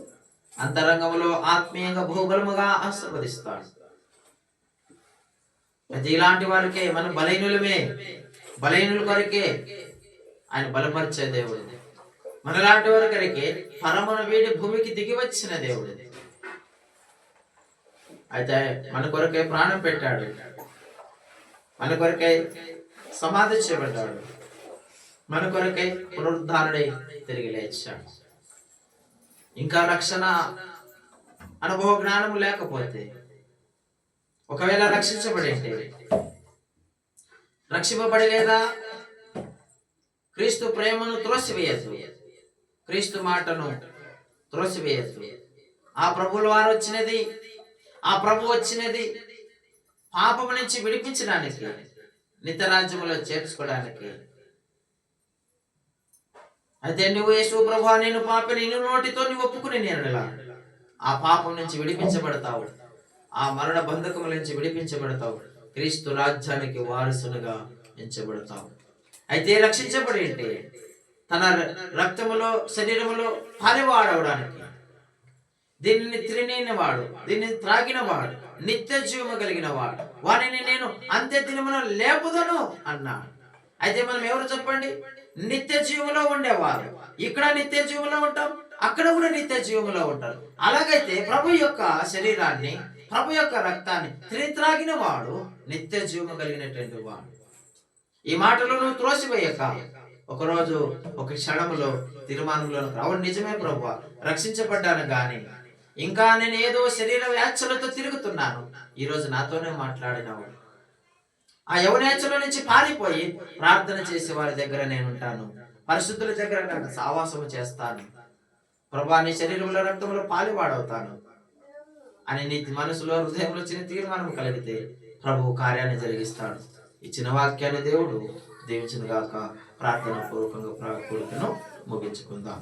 అంతరంగంలో ఆత్మీయంగా భూగలముగా ఆశీర్వదిస్తాడు. అయితే ఇలాంటి వారికే మనం బలహీనులమే, బలహీనుల కొరకే ఆయన బలపరిచే దేవుడు. మనలాంటి వారి కొరకే పరమున వీడి భూమికి దిగి వచ్చిన దేవుడు. అయితే మన కొరకే ప్రాణం పెట్టాడు, మన కొరకై సమాధి చేయబడ్డాడు, మన కొరకై పునరుద్ధారుడై తిరిగి లేచాడు. ఇంకా రక్షణ అనుభవ జ్ఞానము లేకపోతే, ఒకవేళ రక్షింపబడి లేదా క్రీస్తు ప్రేమను త్రోసివేయద్దు, క్రీస్తు మాటను త్రోసివేయద్దు. ఆ ప్రభువుల వారు వచ్చినది, ఆ ప్రభు వచ్చినది పాపము నుంచి విడిపించడానికి, నిత్యరాజ్యములో చేర్చుకోవడానికి. అయితే నువ్వు యేసు ప్రభువా నేను పాపిని నీ నోటితో నువ్వు ఒప్పుకుని నేను ఆ పాపం నుంచి విడిపించబడతావు, ఆ మరణ బంధకముల నుంచి విడిపించబడతావు, క్రీస్తు రాజ్యానికి వారసునిగా ఎంచబడతావు. అయితే రక్షించబడి అంటే తన రక్తములో శరీరములో పాలివాడవడానికి, దీనిని తిరిగిన వాడు, దీన్ని త్రాగిన వాడు నిత్య జీవము కలిగిన వాడు, వానిని నేను అంత్య దినమున లేపుదను అన్నాడు. అయితే మనం ఎవరు చెప్పండి? నిత్య జీవములో ఉండేవారు. ఇక్కడ నిత్య జీవంలో ఉంటాం, అక్కడ కూడా నిత్య జీవంలో ఉంటారు. అలాగైతే ప్రభు యొక్క శరీరాన్ని, ప్రభు యొక్క రక్తాన్ని త్రాగిన వాడు నిత్య జీవము కలిగినటువంటి వాడు. ఈ మాటలు నువ్వు త్రోసివేయక ఒకరోజు ఒక క్షణంలో తీర్మానంలో అవును నిజమే ప్రభు, రక్షించబడ్డాను గాని ఇంకా నేను ఏదో శరీర వ్యాఖ్యలతో తిరుగుతున్నాను. ఈరోజు నాతోనే మాట్లాడినావు. ఆ యవనేచ్ఛల నుంచి పారిపోయి ప్రార్థన చేసే వారి దగ్గర నేను ఉంటాను, పరిశుద్ధుల దగ్గర నాకు సావాసము చేస్తాను, ప్రభా నీ శరీరంలో రక్తంలో పాలివాడవుతాను అని నీ మనసులో హృదయంలో చిన్న తీర్మానం కలిగితే ప్రభు కార్యాన్ని జరిగిస్తాడు. ఇచ్చిన వాక్యాన్ని దేవుడు దీవించిన గాక. ప్రార్థన పూర్వకంగా కోరికను ముగించుకుందాం.